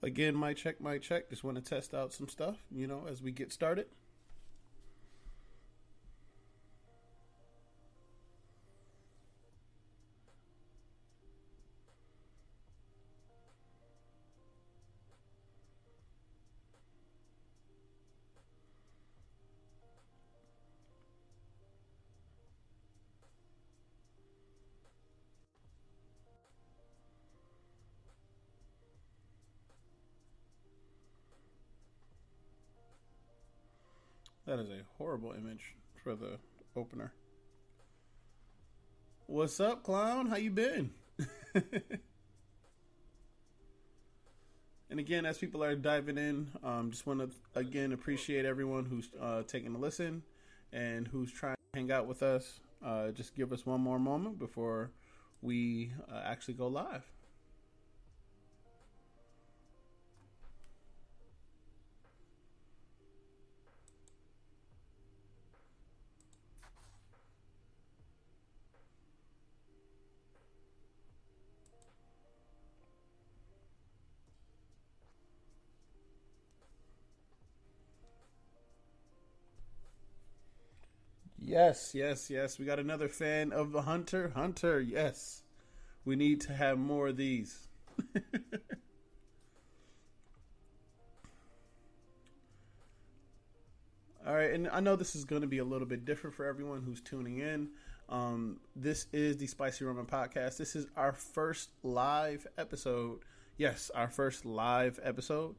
Again, mic check, mic check. Just want to test out some stuff, as we get started. That is a horrible image for the opener. What's up, clown? How you been? And again, as people are diving in, just want to again appreciate everyone who's taking a listen and who's trying to hang out with us. Just give us one more moment before we actually go live. Yes, yes, yes. We got another fan of the Hunter. Hunter, yes. We need to have more of these. All right, and I know this is going to be a little bit different for everyone who's tuning in. This is the Spicy Roman Podcast. This is our first live episode. Yes, our first live episode.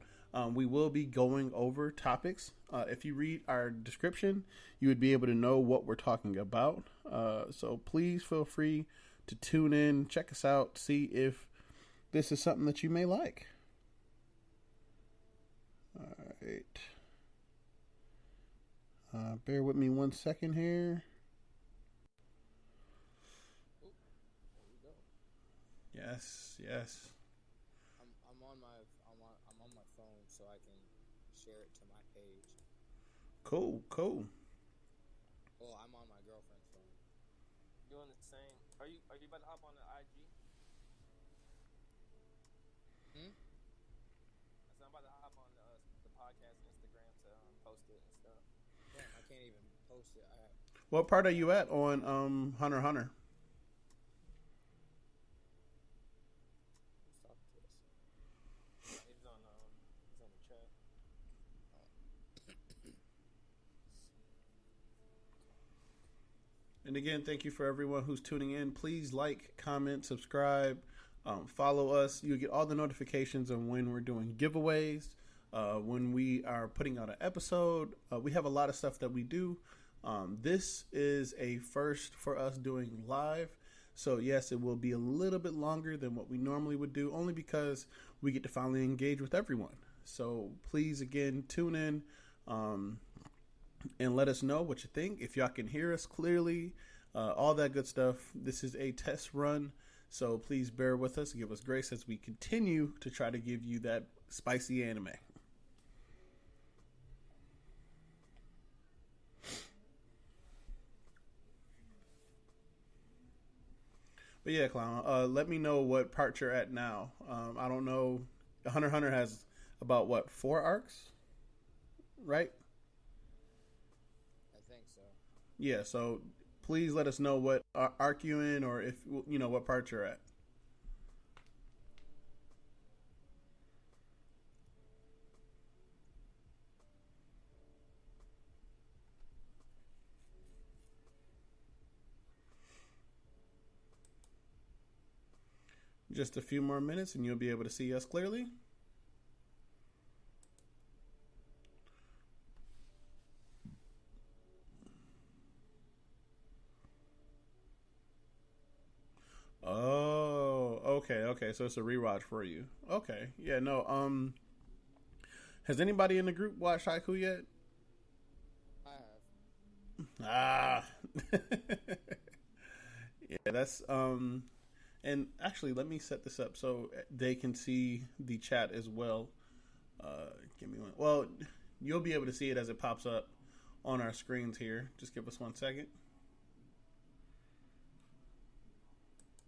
We will be going over topics. If you read our description, you would be able to know what we're talking about. So please feel free to tune in, check us out, see if this is something that you may like. All right. Bear with me 1 second here. Oh, there we go. Yes, yes. I'm on my phone, so I can share it to my page. Cool, cool. Well, I'm on my girlfriend's phone. Doing the same. Are you about to hop on the IG? Hmm? I said I'm about to hop on the podcast Instagram to post it and stuff. Damn, I can't even post it. What part are you at on Hunter x Hunter? Who's talking to us? It's on the chat. And again, thank you for everyone who's tuning in. Please like, comment, subscribe, follow us. You'll get all the notifications on when we're doing giveaways, when we are putting out an episode. We have a lot of stuff that we do. This is a first for us doing live. So yes, it will be a little bit longer than what we normally would do, only because we get to finally engage with everyone. So please, again, tune in. And let us know what you think. If y'all can hear us clearly, all that good stuff. This is a test run, so please bear with us. Give us grace as we continue to try to give you that spicy anime. But yeah, Clown, let me know what part you're at now. I don't know. Hunter x Hunter has about, 4 arcs? Right? Yeah, so please let us know what arc you in, or if what part you're at. Just a few more minutes and you'll be able to see us clearly. Oh, okay. So it's a rewatch for you. Okay. Yeah, no, has anybody in the group watched Haiku yet? I have. Yeah, that's and actually let me set this up so they can see the chat as well. Give me one. Well, you'll be able to see it as it pops up on our screens here. Just give us 1 second.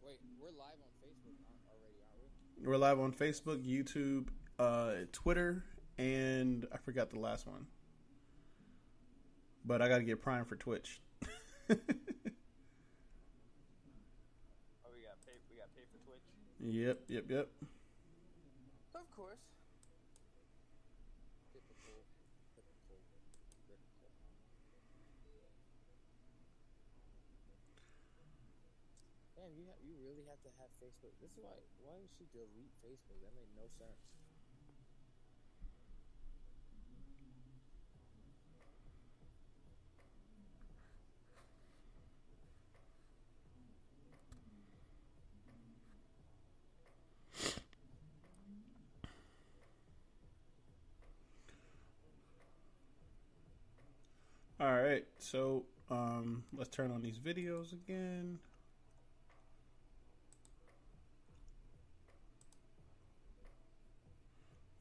Wait, we're live on Facebook already, aren't we? We're live on Facebook, YouTube, Twitter, and I forgot the last one. But I got to get Prime for Twitch. Oh, we got pay for Twitch. Yep. Of course. Damn, you really have to have Facebook. This is why did she delete Facebook? That made no sense. All right, so let's turn on these videos again.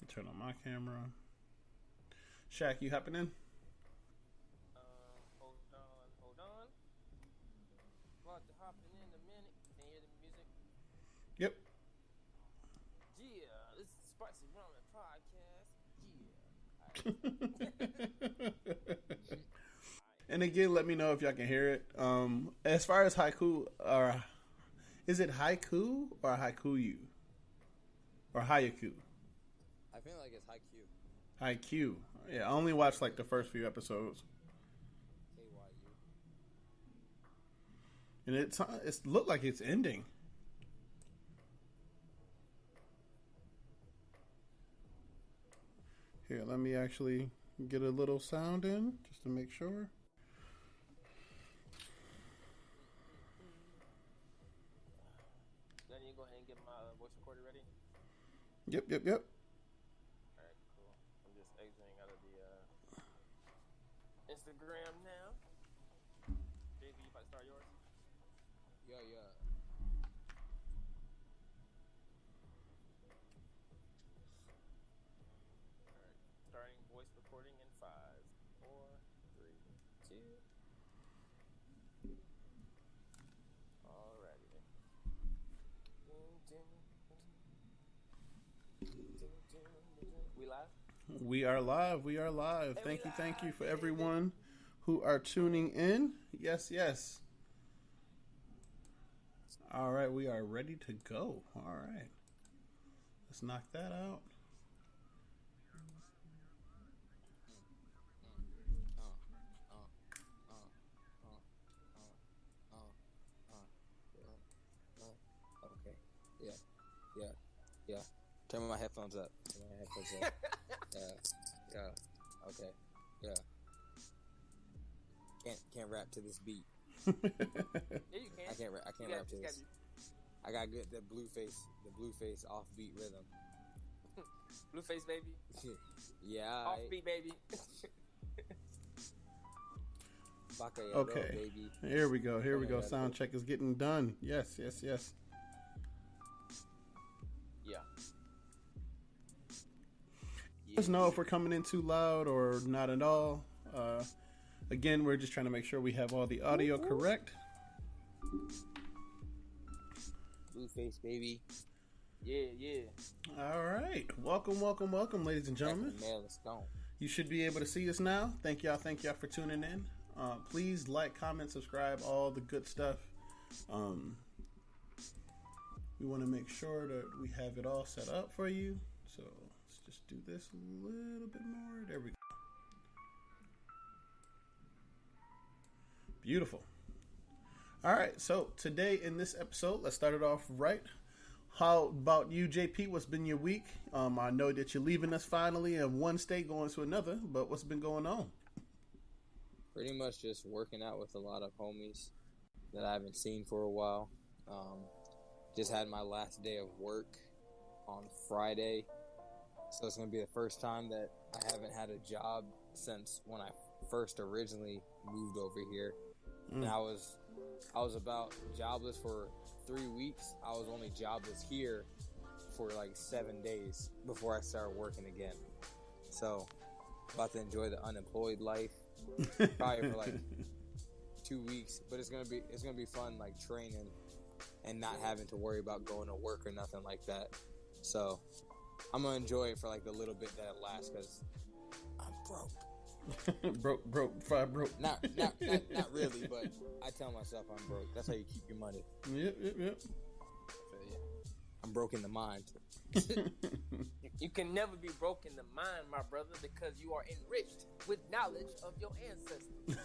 Turn on my camera. Shaq, you hopping in? Hold on. About to hop in a minute. Can you hear the music? Yep. Yeah, this is Spicy Ramen Podcast. Yeah. And again, let me know if y'all can hear it. As far as haiku, is it haiku or haikuyu? Or hayaku? I feel like it's high Q. Haiku. Yeah, I only watched like the first few episodes. KYU. And it looked like it's ending. Here, let me actually get a little sound in just to make sure. Then you go ahead and get my voice recorder ready. Yep. Alright, cool. I'm just exiting out of the Instagram now. JV, you about to start yours? Yeah. Alright, starting voice recording in 5, 4, 3, 2. Alrighty. We live? We are live. Hey, Thank you for everyone who are tuning in. Yes. All right, we are ready to go. All right. Let's knock that out. Okay. Yeah. Turn my headphones up. Yeah. Okay. Yeah. Can't rap to this beat. Yeah, you can. I can't rap to this. I got good the blue face offbeat rhythm. Blueface, baby. Yeah. Offbeat, baby. Bacallado, Okay. baby. Here we go. Sound check is getting done. Yes. Yeah. Let us know if we're coming in too loud or not at all. Again, we're just trying to make sure we have all the audio correct. Blueface, baby. Yeah. All right. Welcome, ladies and gentlemen. Mail is gone. You should be able to see us now. Thank y'all for tuning in. Please like, comment, subscribe, all the good stuff. We want to make sure that we have it all set up for you. So let's just do this a little bit more. There we go. Beautiful. All right, so today in this episode, let's start it off right. How about you, JP? What's been your week? I know that you're leaving us finally in one state, going to another, but what's been going on? Pretty much just working out with a lot of homies that I haven't seen for a while. Just had my last day of work on Friday, so it's going to be the first time that I haven't had a job since when I first originally moved over here. And I was about jobless for 3 weeks. I was only jobless here for like 7 days before I started working again. So, about to enjoy the unemployed life probably for like 2 weeks. But it's gonna be fun, like training and not having to worry about going to work or nothing like that. So, I'm gonna enjoy it for like the little bit that it lasts because I'm broke. broke, fried broke. Not really, but I tell myself I'm broke. That's how you keep your money. Yep. I'm broke in the mind. You can never be broke in the mind, my brother, because you are enriched with knowledge of your ancestors.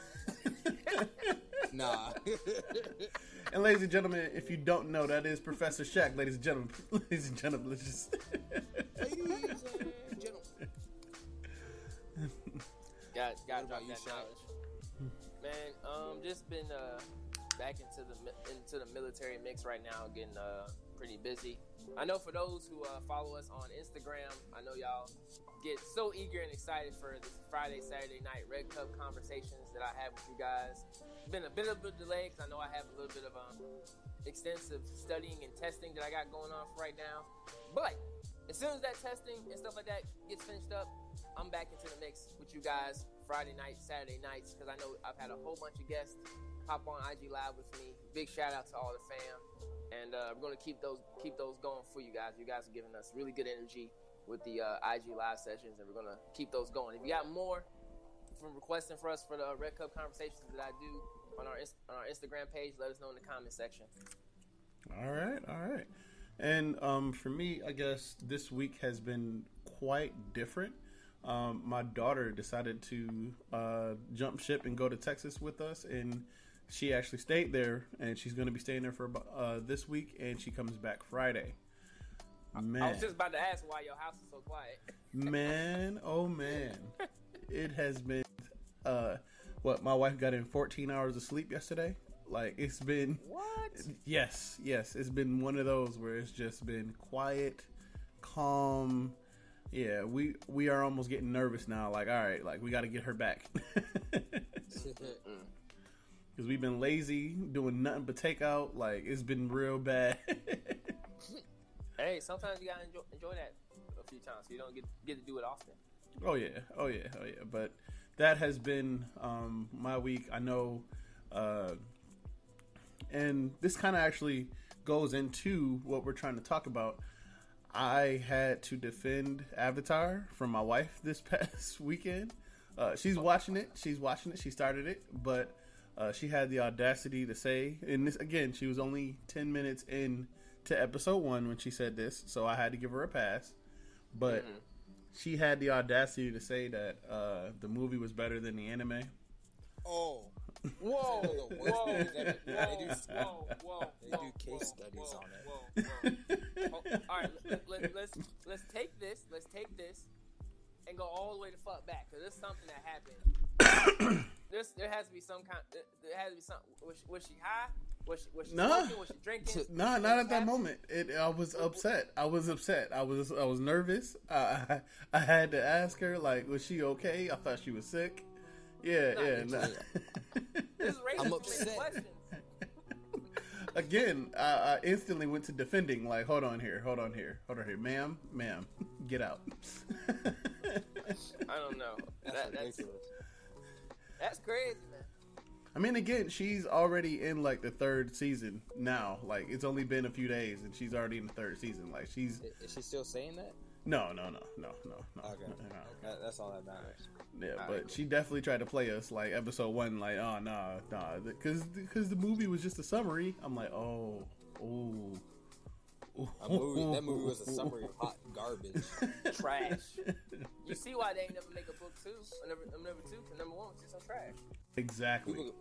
Nah. And ladies and gentlemen, if you don't know, that is Professor Shaq. Ladies and gentlemen, let's just. Ladies and gentlemen. Got What drop about you, that Shaq? knowledge, man. Just been back into the military mix right now, getting pretty busy. I know for those who follow us on Instagram, I know y'all get so eager and excited for this Friday, Saturday night Red Cup conversations that I have with you guys. It's been a bit of a delay because I know I have a little bit of extensive studying and testing that I got going on for right now. But as soon as that testing and stuff like that gets finished up, I'm back into the mix with you guys Friday nights, Saturday nights, because I know I've had a whole bunch of guests hop on IG Live with me. Big shout out to all the fam. And we're going to keep those going for you guys. You guys are giving us really good energy with the IG Live sessions, and we're going to keep those going. If you got more from requesting for us for the Red Cup conversations that I do on our Instagram page, let us know in the comment section. All right. And for me, I guess this week has been quite different. My daughter decided to jump ship and go to Texas with us, and she actually stayed there, and she's going to be staying there for about this week, and she comes back Friday. Man. I was just about to ask why your house is so quiet. Man, oh man. It has been, my wife got in 14 hours of sleep yesterday. Like, it's been... What? Yes. It's been one of those where it's just been quiet, calm. Yeah, we are almost getting nervous now. Like, all right, like, we got to get her back. Because we've been lazy, doing nothing but takeout. Like, it's been real bad. Hey, sometimes you gotta enjoy that a few times, so you don't get to do it often. Oh yeah. But that has been my week. I know, and this kind of actually goes into what we're trying to talk about. I had to defend Avatar from my wife this past weekend. She's watching it. She started it, but she had the audacity to say, and this again, she was only 10 minutes in to episode 1 when she said this, so I had to give her a pass. But she had the audacity to say that the movie was better than the anime. Oh. Whoa. They do case studies on it. All right, let's take this and go all the way to fuck back, because there's something that happened. There has to be some kind. There has to be something. Was she high? Was she smoking? Was she drinking? Nah, not at that moment. I was upset. I was nervous. I had to ask her, like, was she okay? I thought she was sick. Yeah. This is racist. I'm upset. Questions. Again, I instantly went to defending. Like, hold on here, ma'am, get out. I don't know. That's ridiculous. That's crazy, man. I mean, again, she's already in like the 3rd season now. Like, it's only been a few days, and she's already in the 3rd season. Like, she's... Is she still saying that? No. Okay. That's all that matters. Yeah, but she definitely tried to play us like episode 1. Like, oh nah, because the movie was just a summary. I'm like, That movie was a summary of hot garbage. Trash. You see why they ain't never make a book 2, or number 2, because number 1 was just some trash. Exactly.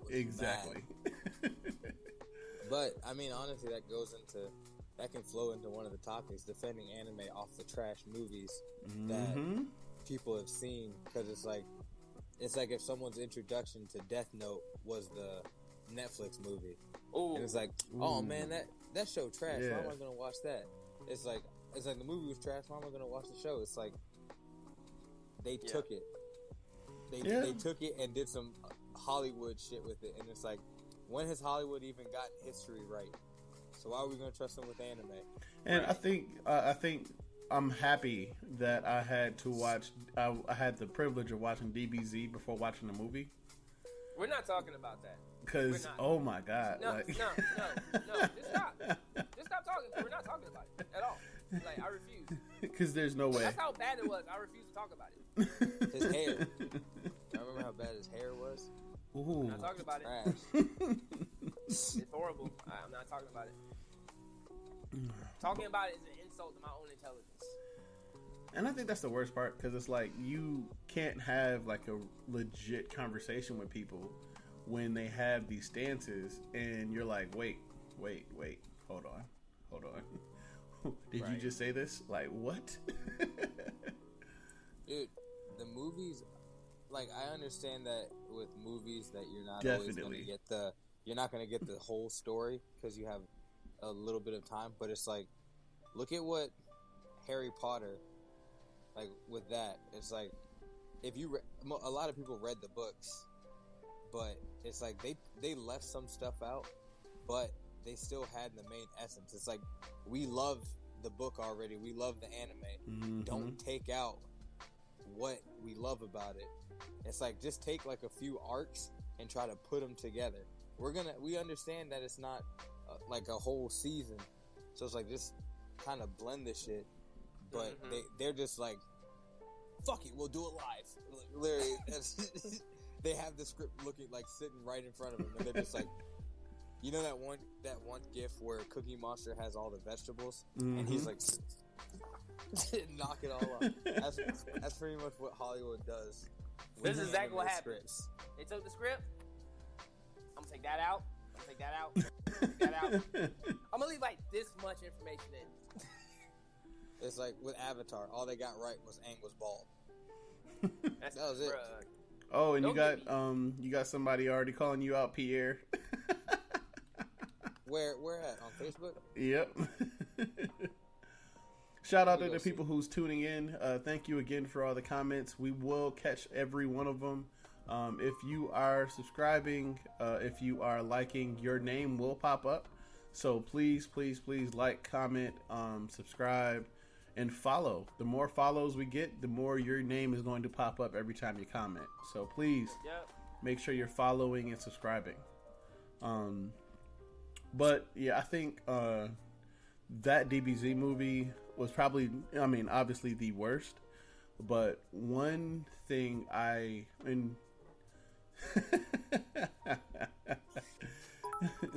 But I mean, honestly, that can flow into one of the topics: defending anime off the trash movies that people have seen. Because it's like if someone's introduction to Death Note was the Netflix movie, and it's like, oh man, that show trash. Yeah. Why am I gonna watch that? It's like the movie was trash. Why am I gonna watch the show? It's like they took it. They took it and did some Hollywood shit with it, and it's like, when has Hollywood even gotten history right? So why are we gonna trust them with anime? And right. I think I'm happy that I had to watch. I had the privilege of watching DBZ before watching the movie. We're not talking about that. Because oh my god, no. like... Just stop talking. We're not talking about it at all. Like, I refuse. Because there's no way. That's how bad it was. I refuse to talk about it. His hair. I remember how bad his hair was. Ooh. I'm not talking about it. Trash. It's horrible. I'm not talking about it. Talking about it is an insult to my own intelligence. And I think that's the worst part, because it's like you can't have like a legit conversation with people when they have these stances, and you're like, wait, hold on. Did you just say this? Like, what? Dude, the movies, like, I understand that with movies that you're not always going to get you're not going to get the whole story because you have a little bit of time, but it's like, look at what Harry Potter, like, with that, it's like, if you a lot of people read the books, but it's like they left some stuff out, but they still had the main essence. It's like, we love the book already, we love the anime, don't take out what we love about it. It's like, just take like a few arcs and try to put them together. We understand that it's not like a whole season, so it's like, just kind of blend this shit. But they're just like, fuck it, we'll do it live. Literally, they have the script looking like sitting right in front of them, and they're just like, you know that one gif where Cookie Monster has all the vegetables, and he's like, knock it all up. That's pretty much what Hollywood does. This is exactly what happened. They took the script. I'm gonna take that out. I'm gonna leave like this much information in. It's like with Avatar, all they got right was Aang was bald. That was it. Oh, and you got somebody already calling you out, Pierre. Where at? On Facebook? Yep. Shout out to the people who's tuning in. Thank you again for all the comments. We will catch every one of them. If you are subscribing, if you are liking, your name will pop up. So please like, comment, subscribe, and follow. The more follows we get, the more your name is going to pop up every time you comment. So please make sure you're following and subscribing. But yeah, I think that DBZ movie was probably, I mean, obviously the worst. But one thing the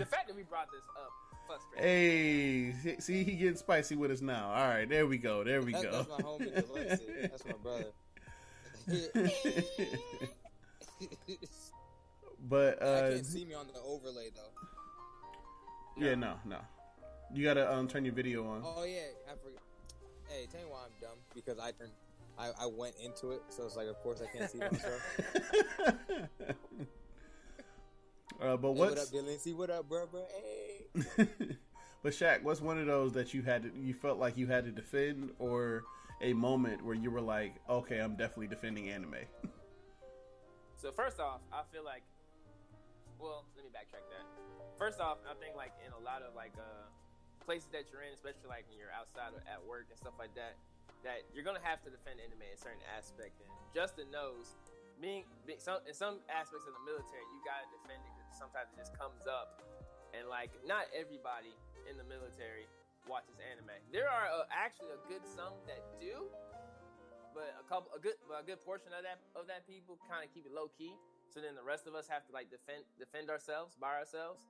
fact that we brought this up frustrates. Hey, see, he getting spicy with us now. All right, there we go. That's my homie, Alexi. That's my brother. But I can't see me on the overlay though. Yeah, no. You gotta turn your video on. Oh yeah, I forgot. Hey, tell me why I'm dumb, because I went into it, so it's like, of course I can't see myself. But hey, what up, Dylan? See, what up, bro? Hey. But Shaq, what's one of those that you felt like you had to defend, or a moment where you were like, okay, I'm definitely defending anime? So first off, I feel like, well, let me backtrack that. First off, I think like in a lot of like places that you're in, especially like when you're outside or at work and stuff like that, that you're gonna have to defend anime in a certain aspect. And Justin knows, in some aspects of the military, you gotta defend it because sometimes it just comes up, and like not everybody in the military watches anime. There are actually a good some that do, but a good portion of that people kind of keep it low key. So then the rest of us have to like defend ourselves by ourselves.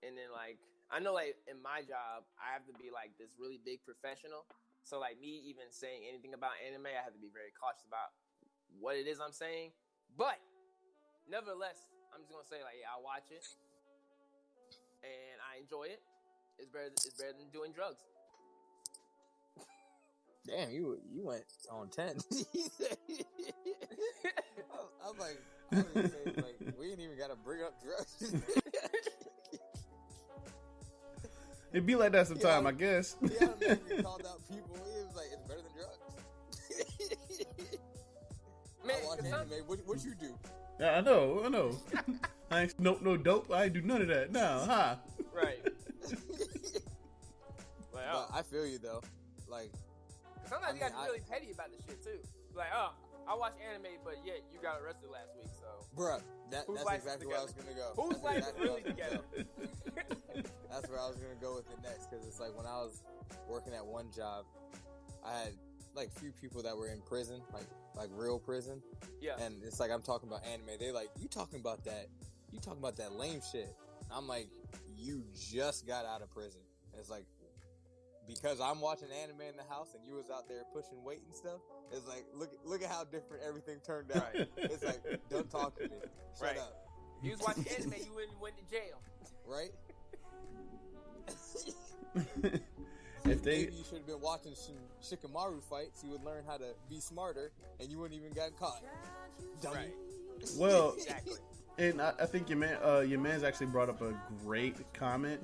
And then like, I know like in my job, I have to be like this really big professional. So like me even saying anything about anime, I have to be very cautious about what it is I'm saying. But nevertheless, I'm just gonna say like, yeah, I watch it and I enjoy it. It's better than doing drugs. Damn, you went on 10. I'm like, we ain't even gotta bring up drugs. It'd be like that sometime, I guess. Yeah, man, you called out people. It was like, it's better than drugs. Man, I watch anime. What you do? Yeah, I know. I ain't smoke no dope. I ain't do none of that. No, huh? Right. But I feel you though. Like, sometimes you gotta be really petty about this shit too. Like, oh, I watch anime, but yet you got arrested last week, so. Bruh, that's exactly where I was gonna go. Whose life is really together? That's where I was gonna go with it next, because it's like when I was working at one job, I had like few people that were in prison, like real prison. Yeah. And it's like I'm talking about anime. They like, you talking about that lame shit. I'm like, you just got out of prison. It's like, because I'm watching anime in the house and you was out there pushing weight and stuff. It's like, look at how different everything turned out. Right. It's like, don't talk to me. Shut up. You was watching anime, you went to jail. Right? If they, Maybe you should have been watching some Shikamaru fights. You would learn how to be smarter, and you wouldn't even got caught. Dummy. Right. well, Exactly. and I think your man's actually brought up a great comment.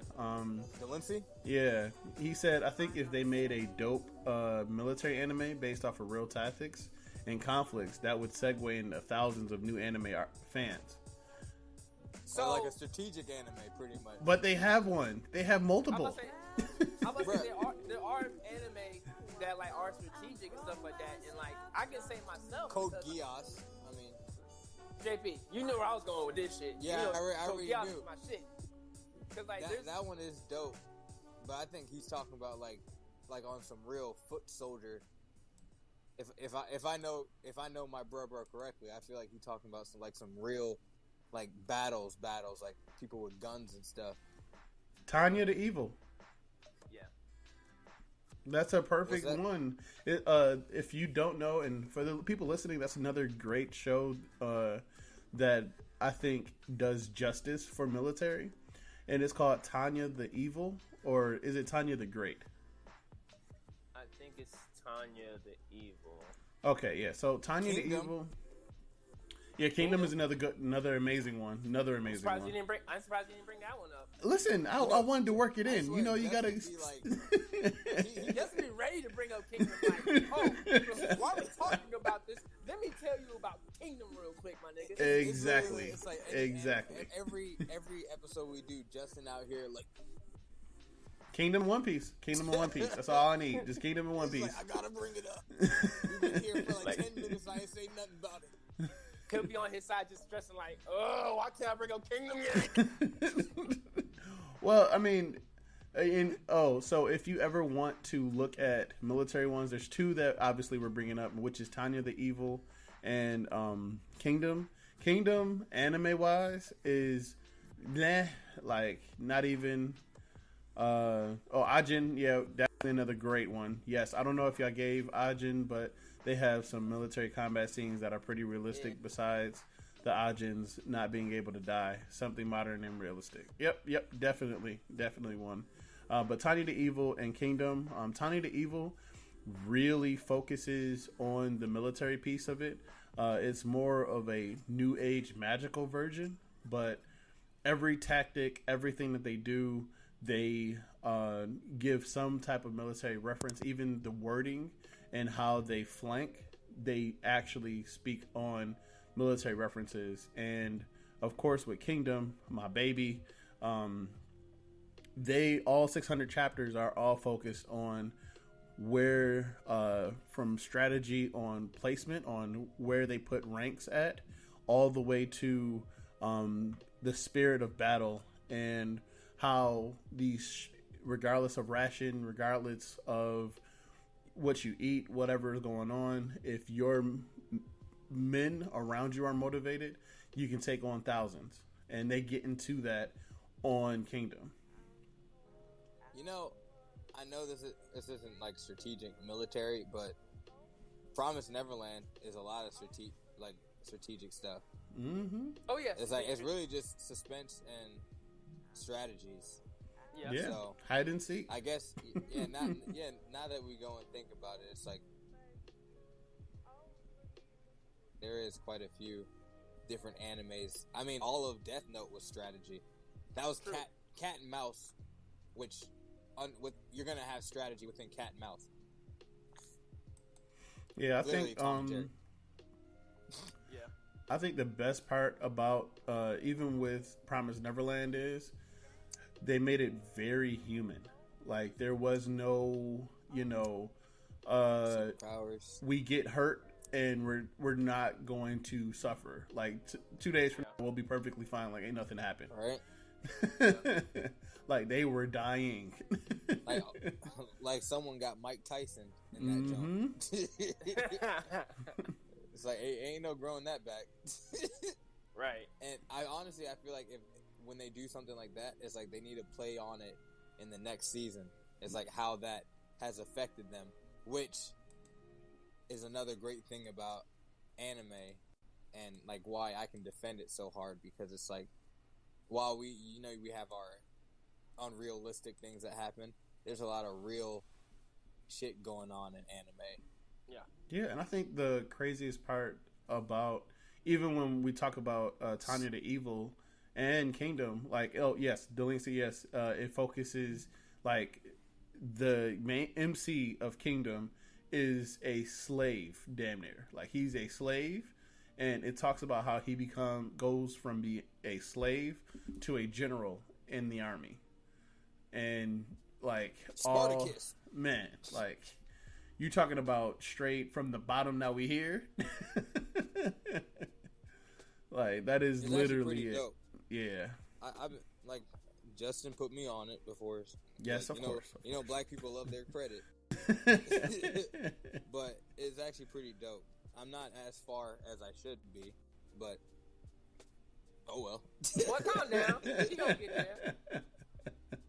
Delancey? Yeah, he said, I think if they made a dope military anime based off of real tactics and conflicts, that would segue into thousands of new anime fans. So like a strategic anime, pretty much. But they have one. They have multiple. I'm about to say there are anime that like are strategic and stuff like that, and like I can say myself. Code Geass. I mean, JP, you knew where I was going with this shit. Yeah, you know, I Code really Geass do. is my shit. Cause like that one is dope, but I think he's talking about like on some real foot soldier. If I know my bro correctly, I feel like he's talking about some real like battles like people with guns and stuff. Tanya the Evil. Yeah. That's a perfect one. If you don't know, and for the people listening, that's another great show that I think does justice for military, and it's called Tanya the Evil, or is it Tanya the Great? I think it's Tanya the Evil. Okay, yeah. So Tanya the Evil. Yeah, Kingdom is another amazing one. Another amazing one. I'm surprised you didn't bring that one up. Listen, I wanted to work it in. You know, you gotta. He Just be ready to bring up Kingdom. Like, oh, while we're talking about this, let me tell you about Kingdom real quick, my nigga. Exactly. It's like exactly. Every episode we do, Justin out here like Kingdom and One Piece. Kingdom and One Piece. That's all I need. Just Kingdom and One Piece. Like, I gotta bring it up. We've been here for like 10 minutes. I ain't say nothing about it. He'll be on his side just stressing like, oh, why can't I bring up Kingdom yet? Well, I mean, so if you ever want to look at military ones, there's two that obviously we're bringing up, which is Tanya the Evil and Kingdom. Kingdom, anime-wise, is like not even. Ajin, yeah, definitely another great one. Yes, I don't know if y'all gave Ajin, but they have some military combat scenes that are pretty realistic. Besides the Ajins not being able to die, something modern and realistic. Yep, definitely one. But Tanya the Evil and Kingdom, Tanya the Evil really focuses on the military piece of it. It's more of a new age magical version, but every tactic, everything that they do, they give some type of military reference. Even the wording and how they flank, they actually speak on military references. And of course with Kingdom, my baby, they all 600 chapters are all focused on where from strategy on placement, on where they put ranks at, all the way to the spirit of battle, and how these, regardless of ration, regardless of what you eat, whatever is going on, if your men around you are motivated, you can take on thousands. And they get into that on Kingdom. You know, I know this isn't like strategic military, but Promised Neverland is a lot of strategic stuff. Mm-hmm. Oh yeah, it's really just suspense and strategies. Yeah. So, Hide and seek. I guess now that we go and think about it, it's like there is quite a few different animes. I mean, all of Death Note was strategy. That was cat and mouse, which you're gonna have strategy within cat and mouse. Yeah, Literally, I think the best part about even with Promised Neverland is they made it very human. Like there was no, superpowers. We get hurt and we're not going to suffer. Like 2 days from now we'll be perfectly fine. Like ain't nothing happened. Right. Like they were dying. like someone got Mike Tyson in that jump. It's like ain't no growing that back. Right. And I feel like when they do something like that, it's like they need to play on it in the next season. It's like how that has affected them, which is another great thing about anime, and like why I can defend it so hard, because it's like while we have our unrealistic things that happen, there's a lot of real shit going on in anime. Yeah, and I think the craziest part about, even when we talk about Tanya the Evil and Kingdom, like, it focuses, like, the main MC of Kingdom is a slave, damn near. Like, he's a slave, and it talks about how he goes from being a slave to a general in the army. And, like, Spartacus. Man, like, you talking about straight from the bottom that we hear? Like, that is literally it. Dope. Yeah. I've been, like, Justin put me on it before. Yes, like, of course. You know, black people love their credit. But it's actually pretty dope. I'm not as far as I should be, but oh well. Well, calm down. She gonna get there.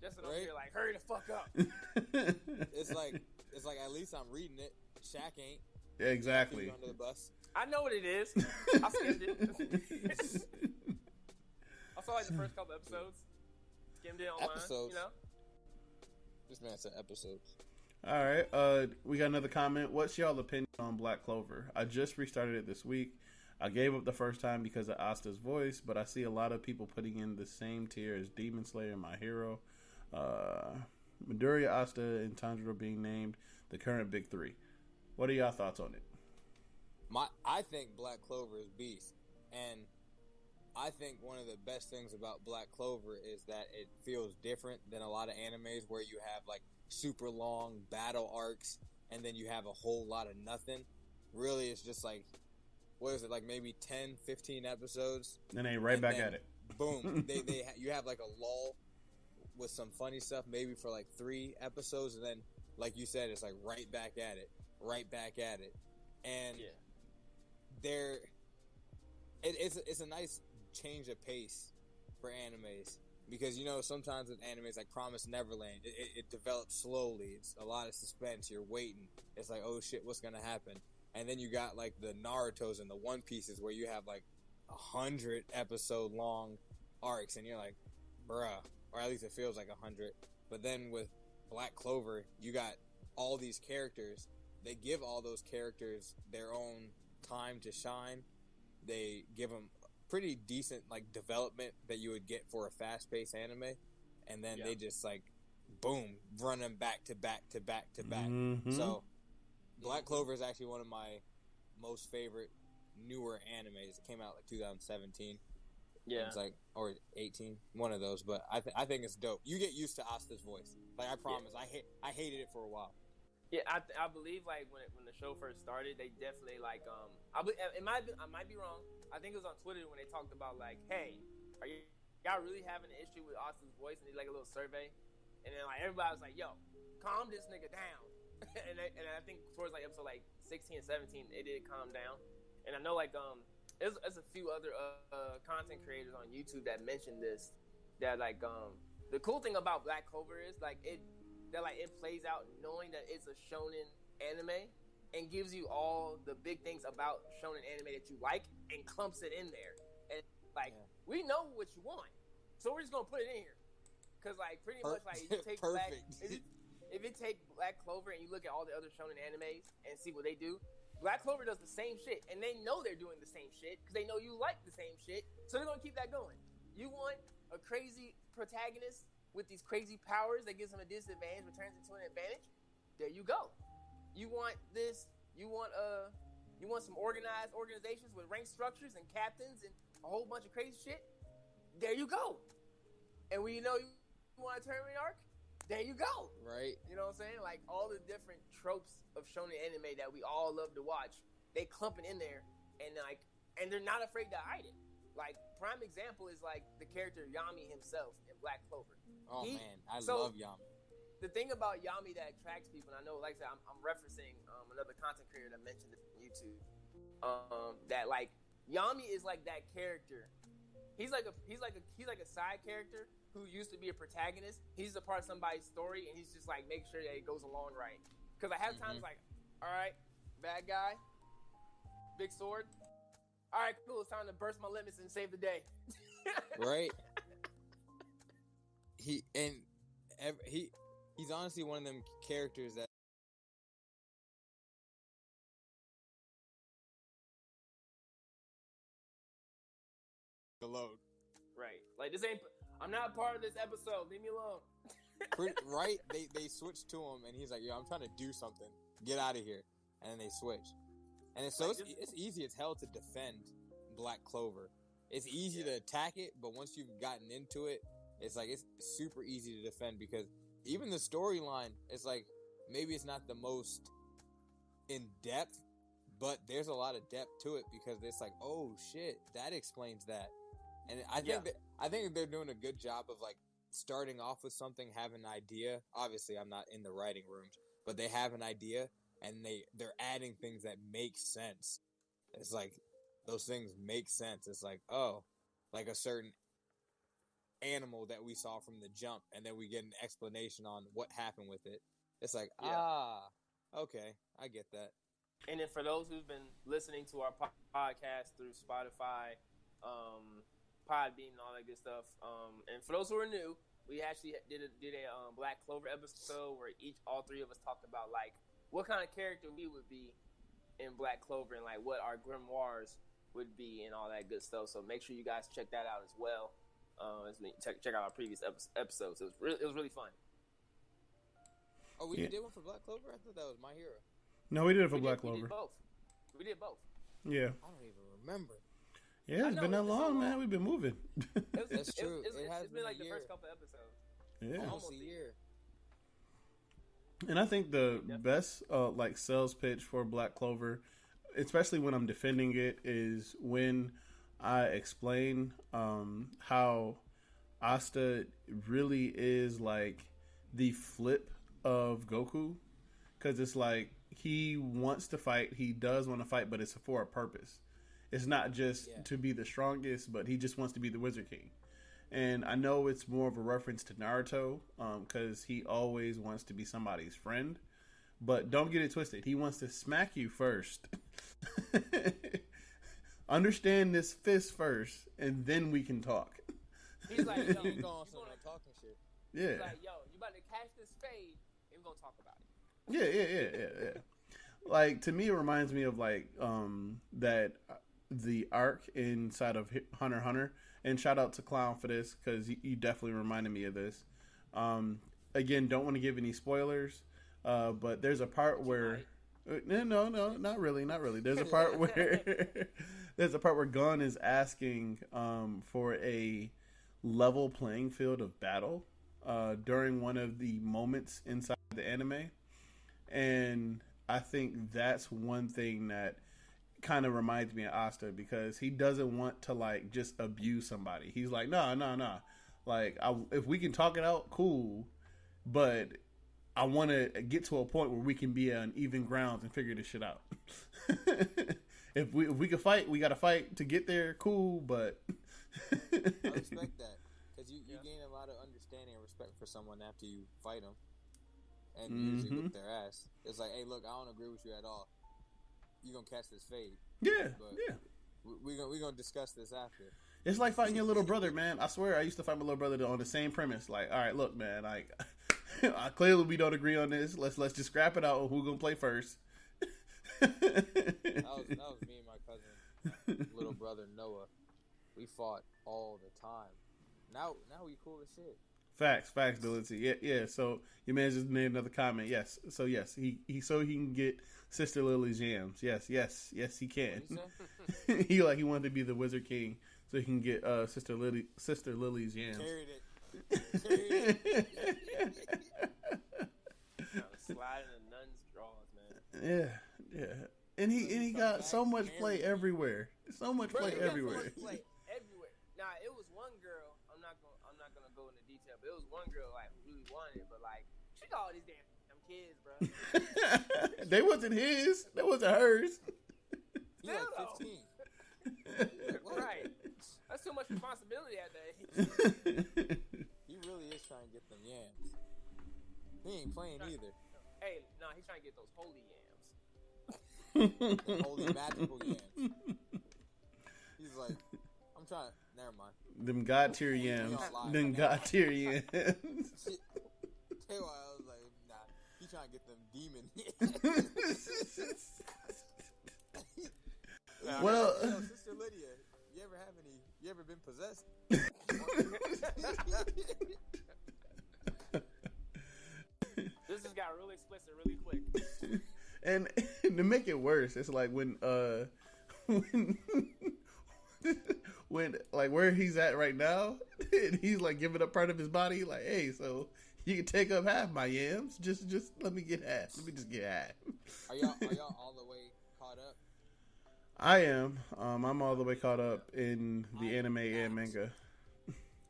Justin over here like, hurry the fuck up. It's like at least I'm reading it. Shaq ain't. Exactly. Under the bus. I know what it is. I skimmed it. I saw like the first couple episodes. Skimmed it online. Episodes. You know. This man said episodes. All right. We got another comment. What's y'all opinion on Black Clover? I just restarted it this week. I gave up the first time because of Asta's voice, but I see a lot of people putting in the same tier as Demon Slayer and My Hero. Midoriya, Asta, and Tanjiro being named the current big three. What are y'all thoughts on it? I think Black Clover is beast, and I think one of the best things about Black Clover is that it feels different than a lot of animes where you have like super long battle arcs and then you have a whole lot of nothing. Really, it's just like, what is it, like maybe 10, 15 episodes? Then they right back at it. Boom. You have like a lull with some funny stuff maybe for like 3 episodes, and then like you said, it's like right back at it. And it's a nice change of pace for animes, because sometimes with animes like Promised Neverland, it develops slowly. It's a lot of suspense. You're waiting. It's like, oh shit, what's gonna happen? And then you got like the Narutos and the One Pieces where you have like 100 episode long arcs, and you're like, bruh, or at least it feels like 100. But then with Black Clover, you got all these characters. They give all those characters their own time to shine. They give them pretty decent like development that you would get for a fast-paced anime, and then they just like boom, run them back to back to back to back. Mm-hmm. So Black Clover is actually one of my most favorite newer animes. It came out like 2017. Yeah, it's like, or 18, one of those. But I think it's dope. You get used to Asta's voice. Like, I promise, I hated it for a while. Yeah, I believe like when the show first started, they definitely like I might be wrong. I think it was on Twitter when they talked about like, hey, are y'all really having an issue with Austin's voice? And they did like a little survey, and then like everybody was like, yo, calm this nigga down. and I think towards like episode like 16 and 17, it did calm down. And I know like there's a few other content creators on YouTube that mentioned this. That like the cool thing about Black Clover is like it plays out knowing that it's a shonen anime and gives you all the big things about shonen anime that you like and clumps it in there. And like we know what you want, so we're just gonna put it in here. Cause like pretty much like if you take if you take Black Clover and you look at all the other shonen animes and see what they do, Black Clover does the same shit, and they know they're doing the same shit because they know you like the same shit, so they're gonna keep that going. You want a crazy protagonist with these crazy powers that gives him a disadvantage but turns into an advantage? There you go. You want this? You want some organized organizations with rank structures and captains and a whole bunch of crazy shit? There you go. And when you want a tournament arc, there you go. Right. You know what I'm saying? Like all the different tropes of shonen anime that we all love to watch, they clump it in there, and they're not afraid to hide it. like prime example is like the character Yami himself in Black Clover. Oh man, I love Yami. The thing about Yami that attracts people, and I know, like I said, I'm referencing another content creator that mentioned this on YouTube. That like Yami is like that character. He's like a side character who used to be a protagonist. He's a part of somebody's story, and he's just like make sure that it goes along right. Because I have times like, all right, bad guy, big sword. All right, cool. It's time to burst my limits and save the day. Right. He's honestly one of them characters that alone. Right. Like this ain't. I'm not part of this episode. Leave me alone. Right? They switch to him, and he's like, "Yo, I'm trying to do something. Get out of here." And then they switch. And it's easy as hell to defend Black Clover. It's easy to attack it, but once you've gotten into it, it's like it's super easy to defend because even the storyline is like maybe it's not the most in depth, but there's a lot of depth to it because it's like, oh shit, that explains that. And I think they're doing a good job of like starting off with something, have an idea. Obviously, I'm not in the writing rooms, but they have an idea and they're adding things that make sense. It's like those things make sense. It's like, oh, like a certain animal that we saw from the jump, and then we get an explanation on what happened with it. It's like, okay, I get that. And then for those who've been listening to our podcast through Spotify, Podbean, and all that good stuff, and for those who are new, we actually did a Black Clover episode where all three of us talked about like what kind of character we would be in Black Clover and like what our grimoires would be and all that good stuff. So make sure you guys check that out as well. Check out our previous episodes. It was really fun. Oh, we did one for Black Clover? I thought that was My Hero. No, we did it for Black Clover. We did both. Yeah. I don't even remember. Yeah, it's been that long, man. We've been moving. That's true. It's been like the first couple episodes. Yeah. Almost a year. And I think the best like sales pitch for Black Clover, especially when I'm defending it, is when I explain how Asta really is like the flip of Goku, because it's like he wants to fight, he does want to fight, but it's for a purpose. It's not just to be the strongest, but he just wants to be the Wizard King. And I know it's more of a reference to Naruto, because he always wants to be somebody's friend. But don't get it twisted. He wants to smack you first. Understand this fist first, and then we can talk. He's like, yo, you going somewhere talking shit. Yeah. He's like, yo, you about to catch this fade, and we're gonna talk about it. Yeah. Like, to me, it reminds me of like that the arc inside of Hunter x Hunter. And shout out to Clown for this, because you definitely reminded me of this. Again, don't want to give any spoilers, but there's a part where no, not really. There's a part where Gon is asking for a level playing field of battle during one of the moments inside the anime, and I think that's one thing that kind of reminds me of Asta, because he doesn't want to like just abuse somebody. He's like, nah. Like, if we can talk it out, cool, but I want to get to a point where we can be on even grounds and figure this shit out. If we can fight, we got to fight to get there, cool, but I respect that, because you gain a lot of understanding and respect for someone after you fight them, and usually whip their ass. It's like, hey, look, I don't agree with you at all. You gonna catch this fade? Yeah. We're gonna discuss this after. It's like fighting your little brother, man. I swear, I used to fight my little brother on the same premise. Like, all right, look, man, like, clearly we don't agree on this. Let's just scrap it out. Who's gonna play first? That was me and my cousin, little brother Noah. We fought all the time. Now we cool as shit. Facts, Ability. Yeah. So your man just made another comment. Yes. So yes, he can get Sister Lily's yams. Yes, he can. He wanted to be the Wizard King, so he can get Sister Lily's yams. Carried it. Sliding the nun's drawers, man. Yeah. And he got so much play everywhere. So much play everywhere. go into detail, but it was one girl like who really wanted it, but like she got all these damn kids, bro. They wasn't his. That wasn't hers. He's like 15. Right. That's too much responsibility at that age. He really is trying to get them yams. He ain't playing either. Hey, no, he's trying to get those holy yams. The holy magical yams. He's like, I'm trying. Never mind. Them God tier yams. Them God tier yams. Tell you why I was like, nah. He trying to get them demon yams. Well, Sister Lydia, you ever been possessed? This just got really explicit really quick. and to make it worse, it's like when like where he's at right now, and he's like giving up part of his body, like, hey, so you can take up half my yams. Just let me get half. Let me just get half. Are y'all all the way caught up? I am. I'm all the way caught up in the anime and manga.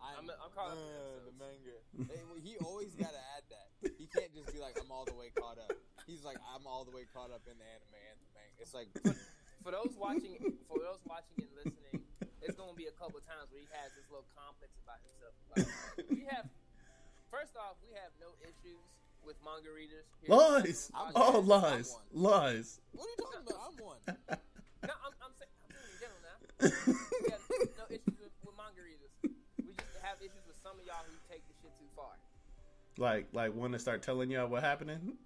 I'm caught up in the manga. Hey, well, he always gotta add that. He can't just be like, I'm all the way caught up. He's like, I'm all the way caught up in the anime and the manga. It's like, for those watching and listening, it's gonna be a couple times where he has this little complex about himself. First off, we have no issues with manga readers. Lies. All lies. Lies. What are you talking about? I'm one. No, I'm saying in general now. We have no issues with manga readers. We just have issues with some of y'all who take the shit too far. Like want to start telling y'all what happening?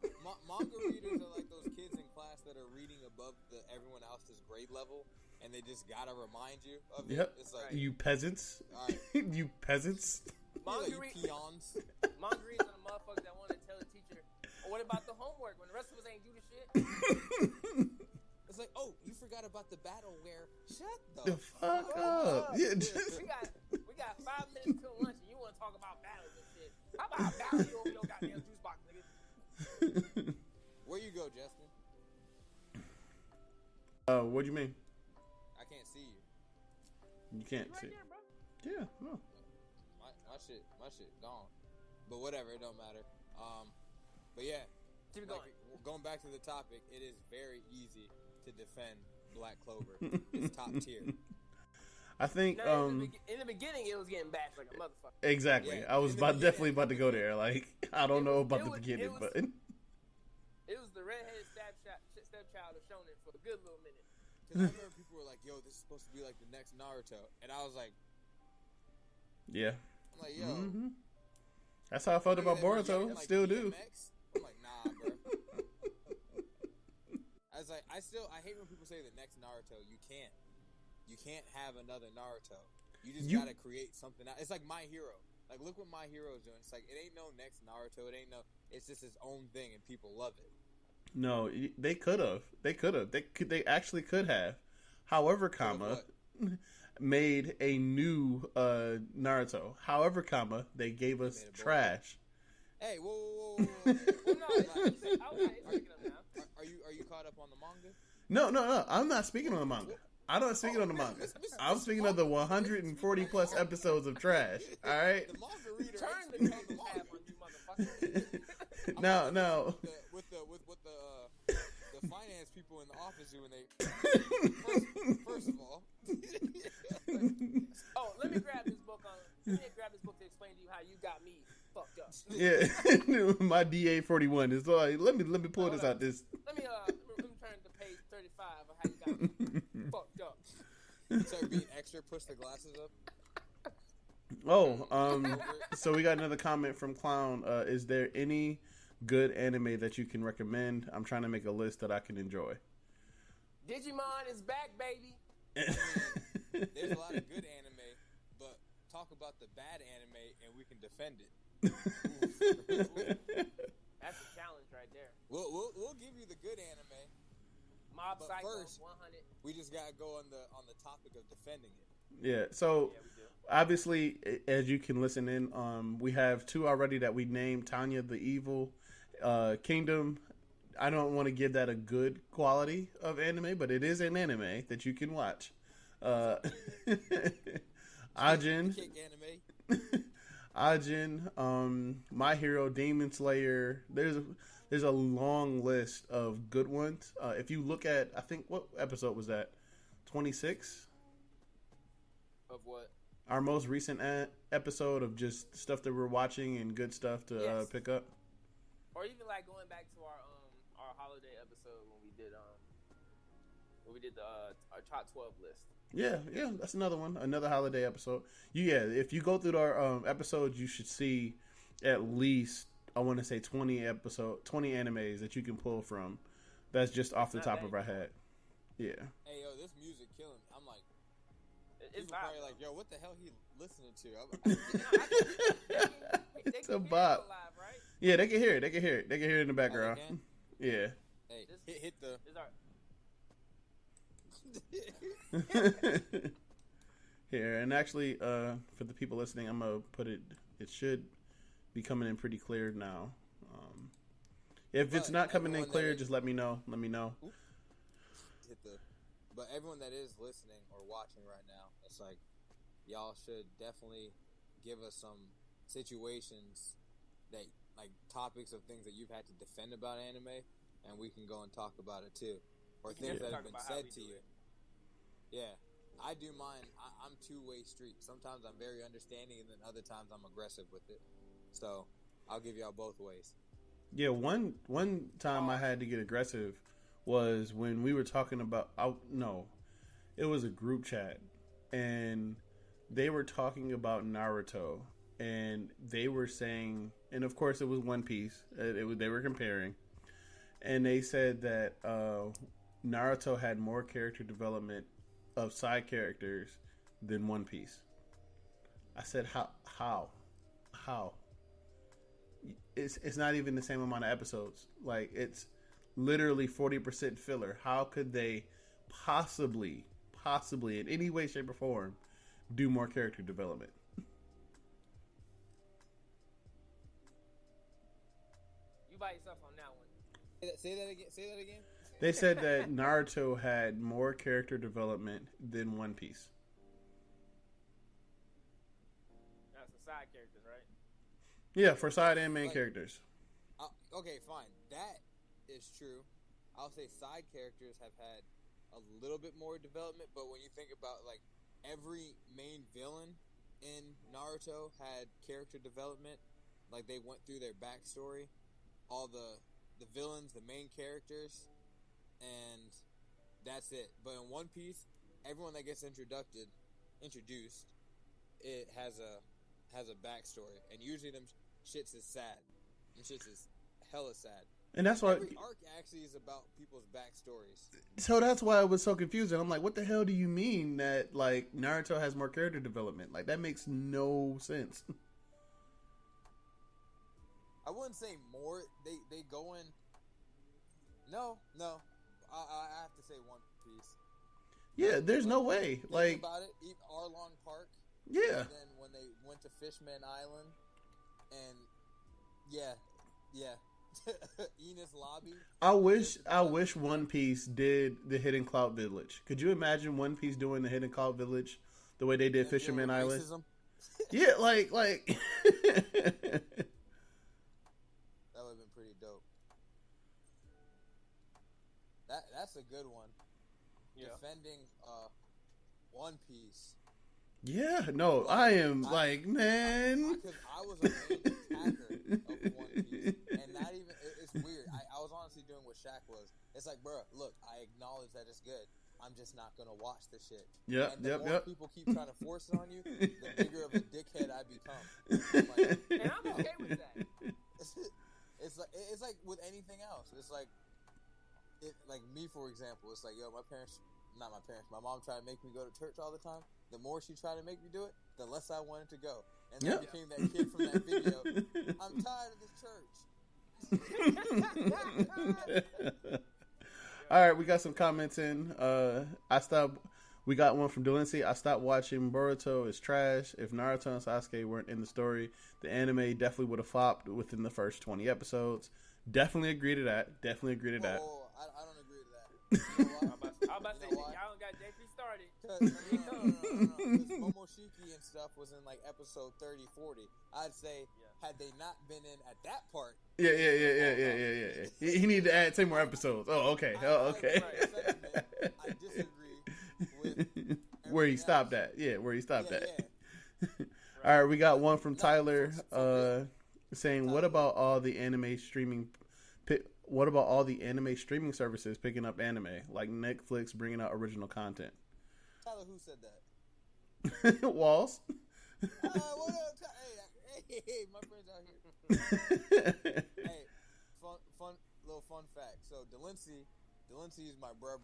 Manga readers are like those kids in class that are reading above everyone else's grade level, and they just gotta remind you of it. Yep. It's like, you peasants. all right. You peasants. Manga You peons. Manga readers are the motherfuckers that want to tell the teacher, oh, what about the homework when the rest of us ain't do the shit? It's like, oh, you forgot about the battle where. Shut The fuck up. Yeah, we got 5 minutes till lunch and you want to talk about battles and shit. How about battle you over your goddamn juice box, nigga? Where you go, Justin? What do you mean? I can't see you. You can't Right see. there, bro. Yeah, no. My shit gone. But whatever, it don't matter. But yeah, Keep it like, going. going back to the topic, it is very easy to defend Black Clover. It's top tier. I think Now, in the beginning, it was getting bashed like a motherfucker. exactly. Yeah, I was in the definitely about to go there. Like, I don't know about the beginning, but It was the redheaded stepchild of Shonen for a good little minute. Because I remember people were like, yo, this is supposed to be like the next Naruto. And I was like, yeah. I'm like, yo. Mm-hmm. That's how I felt about Boruto. Like, Still do. DMX? I'm like, nah, bro. I was like, I hate when people say the next Naruto. You can't have another Naruto. You just gotta create something out. It's like My Hero. Like, look what My Hero is doing. It's like, it ain't no next Naruto. It's just his own thing and people love it. No, they could have. They actually could have. However, made a new Naruto. However, they gave us trash. Hey, whoa. Well, no, it's picking up now. Are you caught up on the manga? No. I'm not speaking on the manga. I'm not speaking on the manga. I'm speaking of the 140 plus episodes of trash. All right. The manga reader. Turn the pages tab on you, motherfucker. No. With the finance people in the office do when they first of all. Oh, let me grab this book to explain to you how you got me fucked up. Yeah, my DA41 is like. Let me pull this out. This. Let me turn to page 35 of how you got me fucked up. Start being extra. Push the glasses up. Oh, so we got another comment from Clown. Is there any good anime that you can recommend? I'm trying to make a list that I can enjoy. Digimon is back, baby. There's a lot of good anime, but talk about the bad anime and we can defend it. That's a challenge right there. We'll give you the good anime. Mob But Psycho first, 100. we just gotta go on the topic of defending it. Yeah. So Yeah, we do. obviously, as you can listen in, we have 2 already that we named: Tanya the Evil, Kingdom. I don't want to give that a good quality of anime, but it is an anime that you can watch. Ajin. Kick anime. Ajin, My Hero, Demon Slayer. There's a long list of good ones. If you look at, I think, what episode was that? 26? Of what? Our most recent episode of just stuff that we're watching and good stuff to pick up. Or even like going back to our holiday episode when we did our top 12 list. Yeah, that's another one, another holiday episode. If you go through our episodes, you should see at least, I want to say 20 animes that you can pull from. That's just off the top of our head. Yeah. Hey, yo, this music killing me. I'm like, it's people probably like, yo, what the hell he listening to? It's a bop. Live, right? Yeah, they can hear it. They can hear it. They can hear it in the background. Yeah. Hey, hit the. Here, and actually, for the people listening, I'm gonna put it. It should be coming in pretty clear now. If it's not coming in clear, just let me know. Let me know. But everyone that is listening or watching right now, it's like y'all should definitely give us some situations that, like, topics of things that you've had to defend about anime, and we can go and talk about it too, or things that have been said to you. Yeah, I do mine. I'm two-way street. Sometimes I'm very understanding, and then other times I'm aggressive with it. So I'll give y'all both ways. Yeah, one time I had to get aggressive was when we were talking about. It was a group chat, and they were talking about Naruto, and they were saying, and of course it was One Piece. They were comparing, and they said that Naruto had more character development of side characters than One Piece. I said, how? It's not even the same amount of episodes. Like, it's literally 40% filler. How could they possibly in any way, shape, or form do more character development? You by yourself on that one. Say that again. They said that Naruto had more character development than One Piece. That's the side characters, right? Yeah, for side and main characters. Okay, fine. That is true. I'll say side characters have had a little bit more development, but when you think about, like, every main villain in Naruto had character development. Like, they went through their backstory. All the villains, the main characters, and that's it. But in One Piece, everyone that gets introduced, it has a backstory, and usually them shits is sad. Them shits is hella sad. And that's why every arc actually is about people's backstories. So that's why it was so confusing. I'm like, what the hell do you mean that, like, Naruto has more character development? Like, that makes no sense. I wouldn't say more. They go in. No. I have to say One Piece. Yeah, there's no way. Think like about it, Arlong Park. Yeah. And then when they went to Fishman Island, and yeah. Enos Lobby. I wish One Piece did the Hidden Cloud Village. Could you imagine One Piece doing the Hidden Cloud Village the way they did Fisherman Island? Yeah, like that would have been pretty dope. That's a good one. Yeah. Defending One Piece. Yeah, no, I am man. Because I was a main attacker of One Piece, and not even. It's weird. I was honestly doing what Shaq was. It's like, bro, look, I acknowledge that it's good. I'm just not gonna watch this shit. Yeah, and the more people keep trying to force it on you, the bigger of a dickhead I become. And I'm okay with that. It's like with anything else. It's like me, for example. It's like, yo, my mom tried to make me go to church all the time. The more she tried to make me do it, the less I wanted to go. And then I became that kid from that video. I'm tired of this church. All right, we got some comments in. We got one from Delancey. I stopped watching Boruto. It's trash. If Naruto and Sasuke weren't in the story, the anime definitely would have flopped within the first 20 episodes. Definitely agree to that. I don't agree to that. I'm about to say, y'all got JP started. No. Momoshiki and stuff. stuff was in like episode 30, 40. I'd say had they not been in at that part. Yeah. He needed to add 10 more episodes. Oh, okay. Okay. I disagree with where he stopped at. Yeah, where he stopped at. Yeah. All right, we got one from Tyler saying, "What about all the anime streaming? What about all the anime streaming services picking up anime, like Netflix bringing out original content?" Tyler, who said that? Walls. What up? Hey, my friends out here. Hey, fun fact. So Delancey is my bruh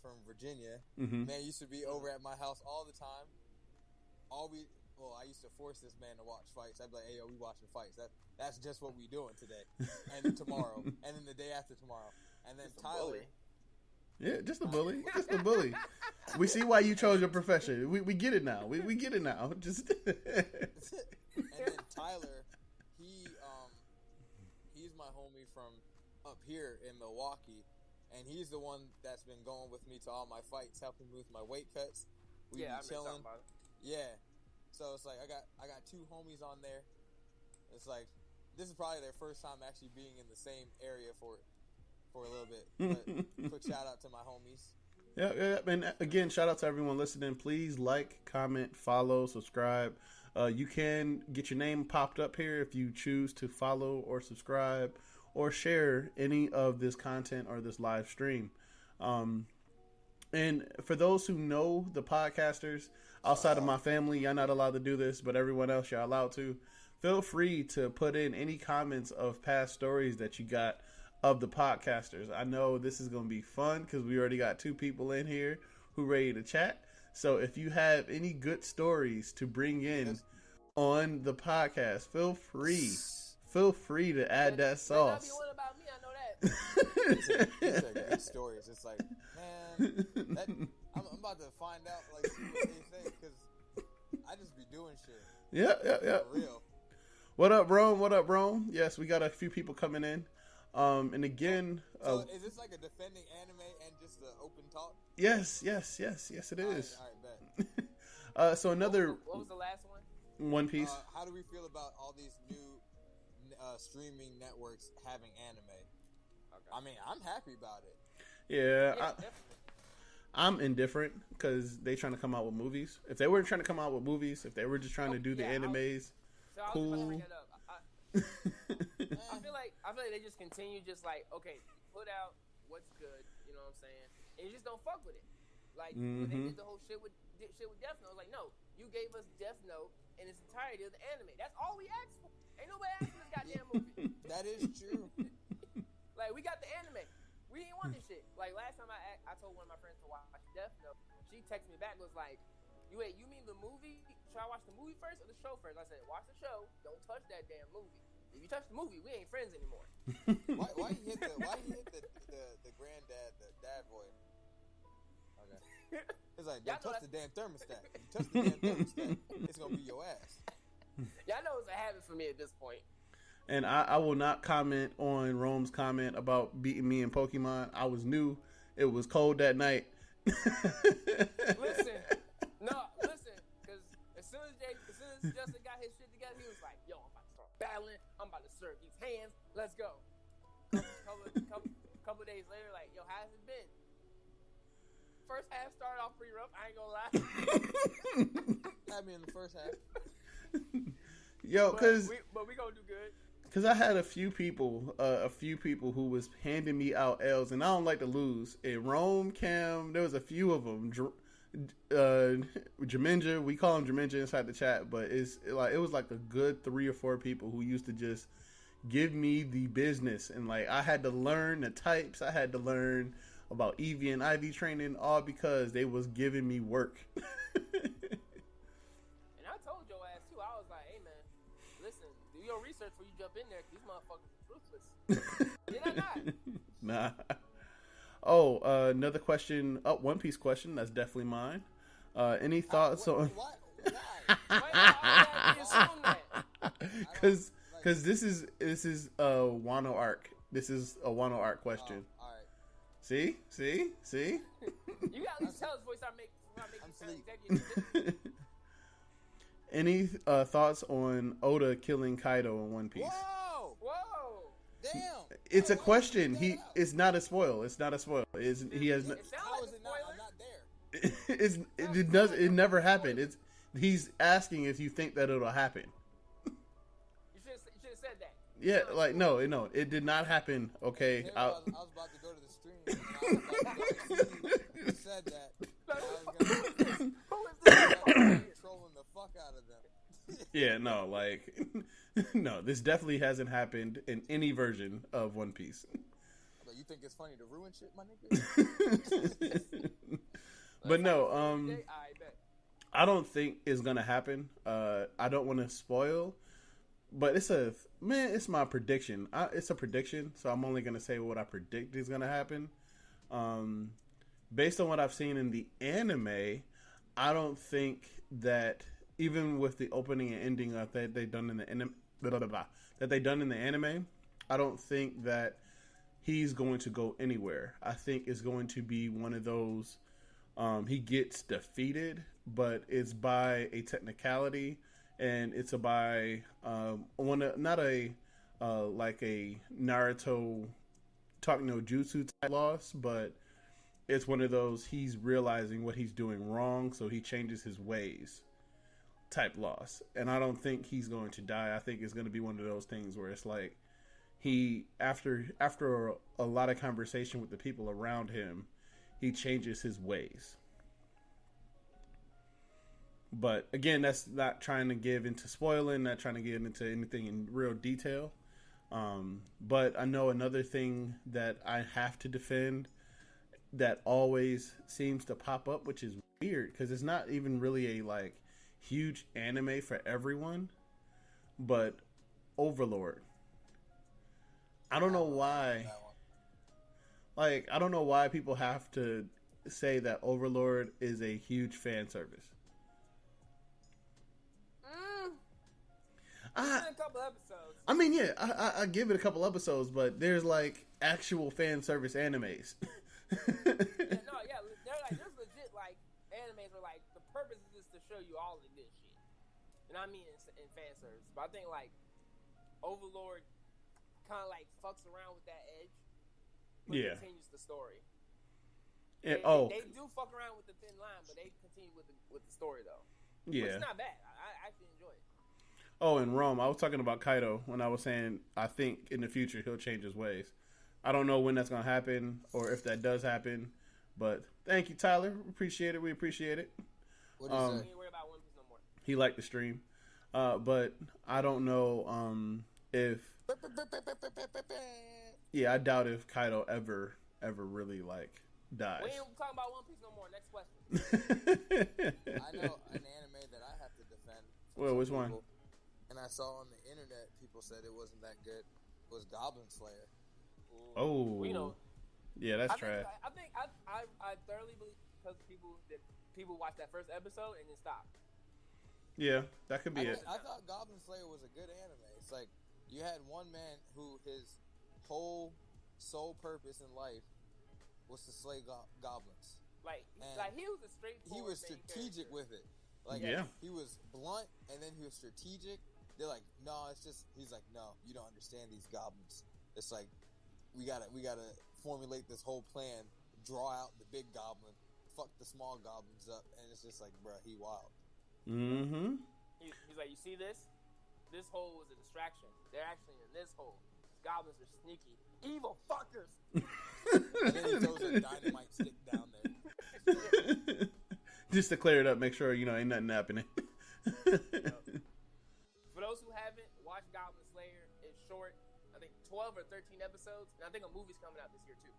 from Virginia. Mm-hmm. Man used to be over at my house all the time. I used to force this man to watch fights. I'd be like, "Hey, yo, we watching fights. That's just what we doing today, and tomorrow, and then the day after tomorrow." And then Tyler. Yeah, just a bully. Just a bully. We see why you chose your profession. We get it now. We get it now. Just. And then Tyler, he's my homie from up here in Milwaukee, and he's the one that's been going with me to all my fights, helping me with my weight cuts. We be chilling. Yeah. So it's like I got two homies on there. It's like this is probably their first time actually being in the same area for a little bit. But quick shout out to my homies. Yeah. And again, shout out to everyone listening. Please like, comment, follow, subscribe. You can get your name popped up here if you choose to follow or subscribe or share any of this content or this live stream. And for those who know the podcasters outside of my family, y'all not allowed to do this, but everyone else, y'all allowed to. Feel free to put in any comments of past stories that you got of the podcasters. I know this is going to be fun because we already got 2 people in here who ready to chat. So if you have any good stories to bring in on the podcast, feel free to add that sauce. Not be one about me, I know that. These are good stories. It's like, man, I'm about to find out, like, see what they say, because I just be doing shit. Yeah. For real. What up, Rome? Yes, we got a few people coming in. And again... So is this like a defending anime and just an open talk? Yes, it is. All right, bet. So another... What was the last one? One Piece. How do we feel about all these new streaming networks having anime? Okay. I mean, I'm happy about it. Yeah, I'm indifferent because they trying to come out with movies. If they weren't trying to come out with movies, if they were just trying to do the animes, cool. I feel like they just continue okay, put out what's good, you know what I'm saying, and you just don't fuck with it. Like when they did the whole shit with Death Note, like, no, you gave us Death Note in its entirety of the anime. That's all we asked for. Ain't nobody asked for this goddamn movie. That is true. Like, we got the anime. We didn't want this shit. Like, last time I told one of my friends to watch Death Note, she texted me back and was like, you mean the movie? Should I watch the movie first or the show first? I said, watch the show. Don't touch that damn movie. If you touch the movie, we ain't friends anymore. Why he hit the granddad, the dad voice? Okay. It's like, don't touch the damn thermostat. If you touch the damn thermostat, it's gonna be your ass. Y'all know it's a habit for me at this point. And I will not comment on Rome's comment about beating me in Pokemon. I was new. It was cold that night. Listen, because as soon as Justin got his shit together, he was like, "Yo, I'm about to start battling. I'm about to serve these hands. Let's go." Couple days later, like, "Yo, how's it been?" First half started off pretty rough. I ain't gonna lie. Had me in the first half. Yo, but we gonna do good. Cause I had a few people who was handing me out L's, and I don't like to lose. And Rome, Cam, there was a few of them. Jaminja, we call him Jaminja inside the chat, but it was like a good 3 or 4 people who used to just give me the business, and like I had to learn the types, I had to learn about EV and IV training, all because they was giving me work. Your research before you jump in there, these motherfuckers are ruthless. Did I not? Nah. Oh, another question. Oh, One Piece question. That's definitely mine. Any thoughts on? Why assume that? Because this is Wano arc. This is a Wano arc question. All right. See. You got at least tell us before we start making executive. Any thoughts on Oda killing Kaido in One Piece? Whoa! Damn! It's a question. It's not a spoil. It's not a spoil. He has. It sounds How like is a it not? spoiler. I'm not there. It does. It never happened. He's asking if you think that it'll happen. You should have said that. Yeah, like no, it did not happen. Okay, I was about to go to the stream. And I was about to go to see who said that. I was gonna trolling the fuck out of them. yeah, no, like no, this definitely hasn't happened in any version of One Piece. But you think it's funny to ruin shit, my nigga? But no, I bet. I don't think it's gonna happen. I don't want to spoil, but it's my prediction. It's a prediction, so I'm only gonna say what I predict is gonna happen. Based on what I've seen in the anime, I don't think that even with the opening and ending that they done in the anime, I don't think that he's going to go anywhere. I think it's going to be one of those. He gets defeated, but it's by a technicality, and it's by not a like a Naruto talk no jutsu type loss, but it's one of those he's realizing what he's doing wrong, so he changes his ways type loss. And I don't think he's going to die. I think it's going to be one of those things where it's like he after a lot of conversation with the people around him, he changes his ways. But again, that's not trying to give into spoiling, not trying to get into anything in real detail. But I know another thing that I have to defend that always seems to pop up, which is weird because it's not even really a like huge anime for everyone, but Overlord. I don't know why. Like, I don't know why people have to say that Overlord is a huge fan service. It's been a couple episodes. I mean, yeah, I give it a couple episodes, but there's like actual fan service animes. There's legit like animes where like the purpose is just to show you all the good shit. And I mean in fan service, but I think like Overlord kind of like fucks around with that edge. But continues the story. They do fuck around with the thin line, but they continue with the story though. Yeah, it's not bad. I actually enjoy it. Oh, in Rome, I was talking about Kaido when I was saying I think in the future he'll change his ways. I don't know when that's gonna happen or if that does happen, but thank you, Tyler. Appreciate it. We appreciate it. What do you say? Don't worry about One Piece no more. He liked the stream, but I don't know if. Yeah, I doubt if Kaido ever really like dies. We ain't talking about One Piece no more. Next question. I know an anime that I have to defend. Well, which one? And I saw on the internet people said it wasn't that good. It was Goblin Slayer. Oh, we know. Yeah, that's trash. I thoroughly believe because people watched that first episode and then stopped. Yeah, that could be it. I thought Goblin Slayer was a good anime. It's like you had one man who his whole sole purpose in life was to slay goblins. Like he was a straightforward. He was strategic with it. Like he was blunt and then he was strategic. They're like, no, it's just. He's like, no, you don't understand these goblins. It's like we gotta formulate this whole plan, draw out the big goblin, fuck the small goblins up, and it's just like, bruh, he wild. Mm-hmm. He's like, you see this? This hole was a distraction. They're actually in this hole. Goblins are sneaky, evil fuckers. And then he throws a dynamite stick down there. Just to clear it up, make sure ain't nothing happening. For those who haven't watched Goblin Slayer, it's short. I think 12 or 13 episodes, and I think a movie's coming out this year too.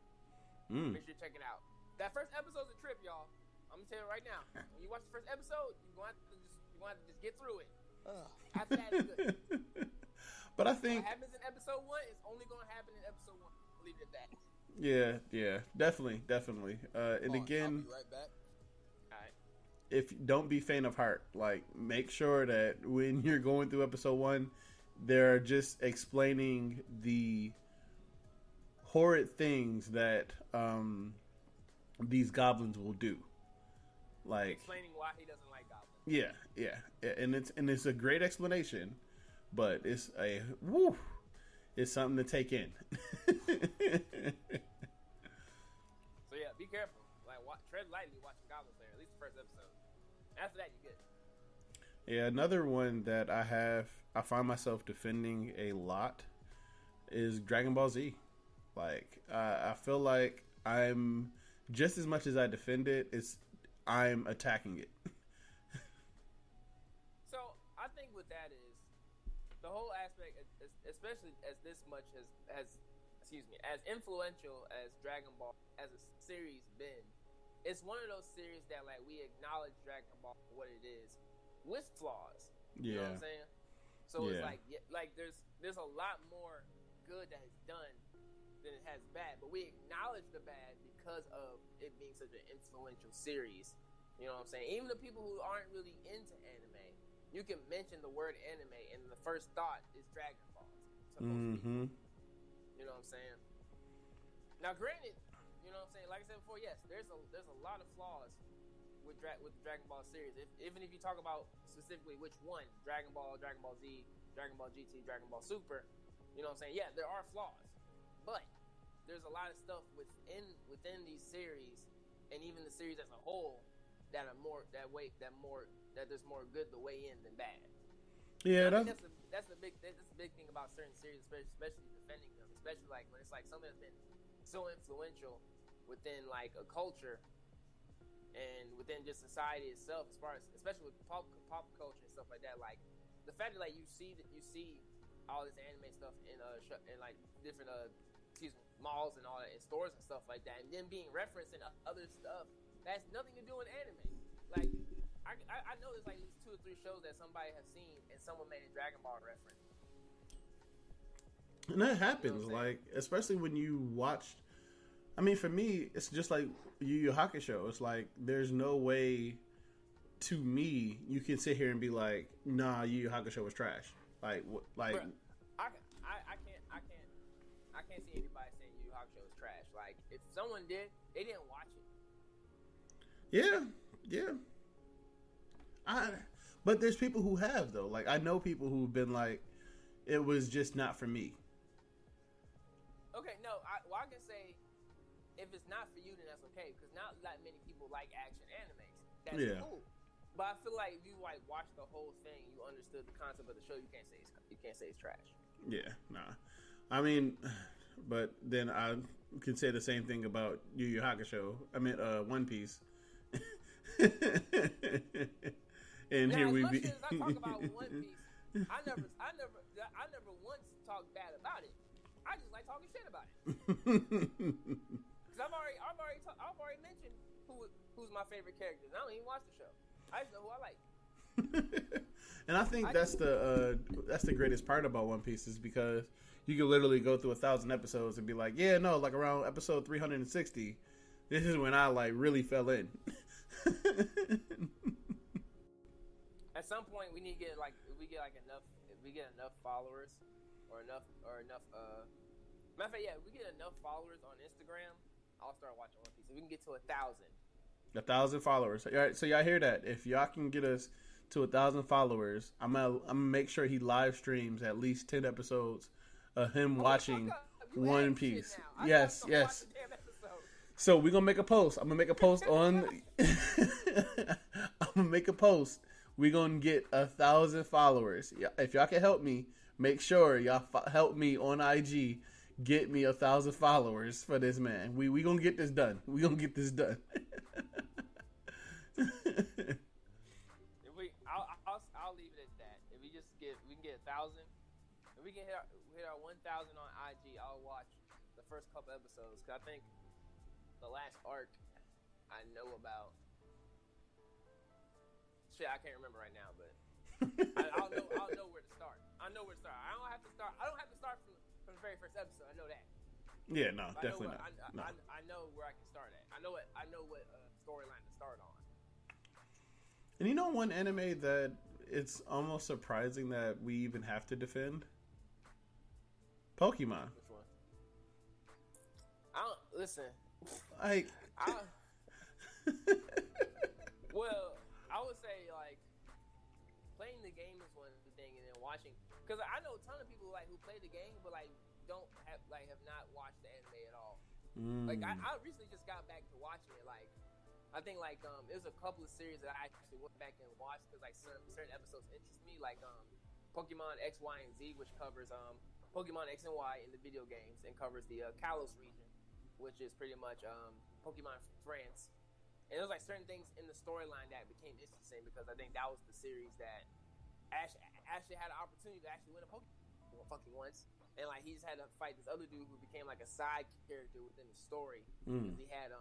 Make sure you check it out. That first episode's a trip, y'all. I'm gonna tell you right now. When you watch the first episode, you're gonna have to just get through it. After that, it's good. But I think what happens in episode 1 is only gonna happen in episode 1. I'll leave it at that. Yeah, definitely. And again, I'll be right back. Don't be faint of heart. Like, make sure that when you're going through episode 1, they're just explaining the horrid things that these goblins will do. Like explaining why he doesn't like goblins. Goblin. And it's a great explanation, but it's it's something to take in. So yeah, be careful. Like, tread lightly watching Goblin Slayer. At least the first episode. After that, you're good. Yeah, another one that I find myself defending a lot is Dragon Ball Z. Like, I feel like I'm just as much as I defend it, I'm attacking it. So I think with that is the whole aspect, especially as this much as influential as Dragon Ball as a series been, it's one of those series that like we acknowledge Dragon Ball for what it is, with flaws. You know what I'm saying? So it's like there's a lot more good that is done than it has bad, but we acknowledge the bad because of it being such an influential series. You know what I'm saying? Even the people who aren't really into anime, you can mention the word anime, and the first thought is Dragon Ball. Supposed to be. You know what I'm saying? Now, granted, you know what I'm saying. Like I said before, yes, there's a lot of flaws with the Dragon Ball series. Even if you talk about specifically which one, Dragon Ball, Dragon Ball Z, Dragon Ball GT, Dragon Ball Super, you know what I'm saying? Yeah, there are flaws, but there's a lot of stuff within these series, and even the series as a whole, that there's more good the way in than bad. Yeah, that's the big thing about certain series, especially defending them, especially like when it's like something that's been so influential within like a culture and within just society itself, as far as especially with pop culture and stuff like that. Like the fact that like you see all this anime stuff in like different malls and all that, in stores and stuff like that, and then being referenced in other stuff that has nothing to do with anime. Like I know there's like at least 2 or 3 shows that somebody has seen and someone made a Dragon Ball reference. And that happens, like, especially when you watch. I mean, for me, it's just like Yu Yu Hakusho. It's like there's no way, to me, you can sit here and be like, "Nah, Yu Yu Hakusho was trash." Like, like. Bruh, I can't see anybody saying Yu Yu Hakusho is trash. Like, if someone did, they didn't watch it. Yeah. But there's people who have, though. Like, I know people who've been like, it was just not for me. Okay, no, I can say if it's not for you, then that's okay, because not that many people like action animes. That's cool. But I feel like if you like watch the whole thing, you understood the concept of the show. You can't say it's trash. Yeah, nah. I mean, but then I can say the same thing about Yu Yu Hakusho. I mean, One Piece. And now, here we be. As I talk about One Piece, I never once talked bad about it. I just like talking shit about it. Because I've already mentioned who's my favorite characters. I don't even watch the show. I just know who I like. And I think that's the greatest part about One Piece, is because you can literally go through 1,000 episodes and be like, yeah, no, like around episode 360, this is when I like really fell in. At some point, we need to get like enough followers or enough matter of fact, if we get enough followers on Instagram, I'll start watching One Piece. If we can get to 1,000. 1,000 followers. All right, so y'all hear that? If y'all can get us to 1,000 followers, I'm gonna make sure he live streams at least 10 episodes of him watching One Piece. Yes. So we're gonna make a post. I'm gonna make a post on. I'm gonna make a post. We're gonna get 1,000 followers. If y'all can help me, make sure y'all help me on IG. Get me 1,000 followers for this man. We gonna get this done. We gonna get this done. I'll leave it at that. If we can get 1,000. If we can hit our 1,000 on IG, I'll watch the first couple episodes. Cause I think the last arc I know about. Shit, I can't remember right now, but I'll know where to start. I know where to start. I don't have to start from the very first episode. I know that. Yeah, no, definitely not. I know where I can start at. I know what storyline to start on. And you know one anime that it's almost surprising that we even have to defend? Pokemon. Which one? I don't listen. Like, Well, I would say like playing the game is one thing, and then watching. Because I know a ton of people like who play the game, but like don't have not watched the anime at all. Like I recently just got back to watching it. Like I think like it was a couple of series that I actually went back and watched because like certain episodes interest me. Like Pokemon X, Y, and Z, which covers Pokemon X and Y in the video games, and covers the Kalos region, which is pretty much Pokemon France. And there was like certain things in the storyline that became interesting because I think that was the series that Ash actually had an opportunity to actually win a Pokemon fucking once. And like he just had to fight this other dude who became like a side character within the story because he had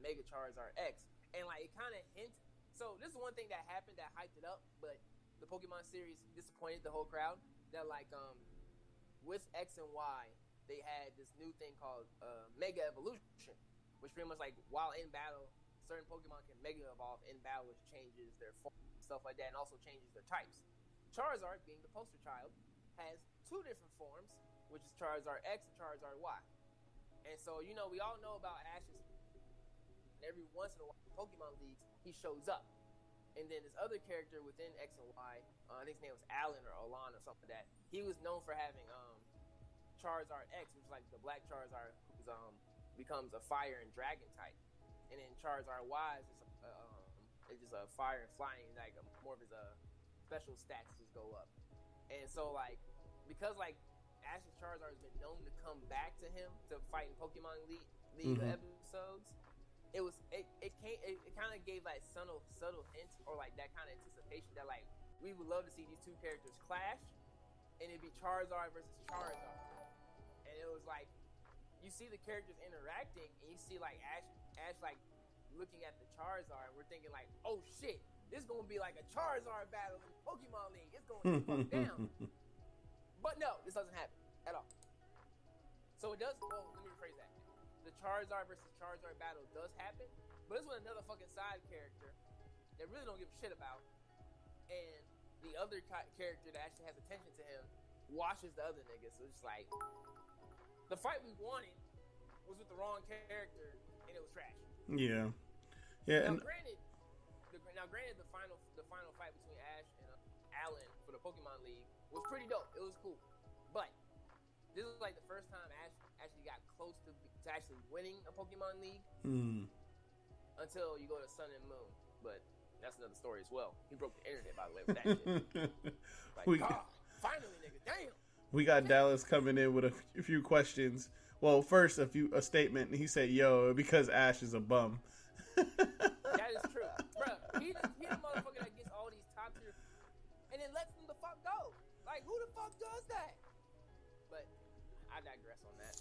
Mega Charizard X, and like it kind of hinted. So this is one thing that happened that hyped it up, but the Pokemon series disappointed the whole crowd. That like with X and Y they had this new thing called Mega Evolution, which pretty much like while in battle, certain Pokemon can Mega Evolve in battle, which changes their form, stuff like that, and also changes their types. Charizard, being the poster child, has two different forms, which is Charizard X and Charizard Y. And so, you know, we all know about Ash's. Every once in a while, in Pokemon leagues, he shows up. And then this other character within X and Y, I think his name was Alan or Alan or something like that. He was known for having Charizard X, which is like the black Charizard, who's becomes a fire and dragon type. And then Charizard Y is just a fire and flying, like more of his special stats just go up. And so like because like Ash's Charizard has been known to come back to him to fight in Pokemon League episodes, it kind of gave like subtle hints or like that kind of anticipation that like we would love to see these two characters clash, and it'd be Charizard versus Charizard, and it was like you see the characters interacting and you see like Ash like looking at the Charizard, and we're thinking like, oh shit, this is gonna be like a Charizard battle in Pokemon League. It's gonna get fucked down. But no, this doesn't happen at all. So it does. Well, let me rephrase that. The Charizard versus Charizard battle does happen, but it's with another fucking side character that really don't give a shit about, and the other character that actually has attention to him washes the other niggas. So it's just like the fight we wanted was with the wrong character, and it was trash. Yeah, yeah. Now, granted, the final fight between Ash and Alan for the Pokemon League was pretty dope. It was cool, but this was like the first time Ash actually got close to actually winning a Pokemon League until you go to Sun and Moon. But that's another story as well. He broke the internet, by the way, with that shit. Like, finally, nigga, damn. We got Dallas coming in with a few questions. Well, first a statement. He said, "Yo, because Ash is a bum." That is true, bro. He the motherfucker that gets all these top tier and then lets them the fuck go. Like, who the fuck does that? But I digress on that.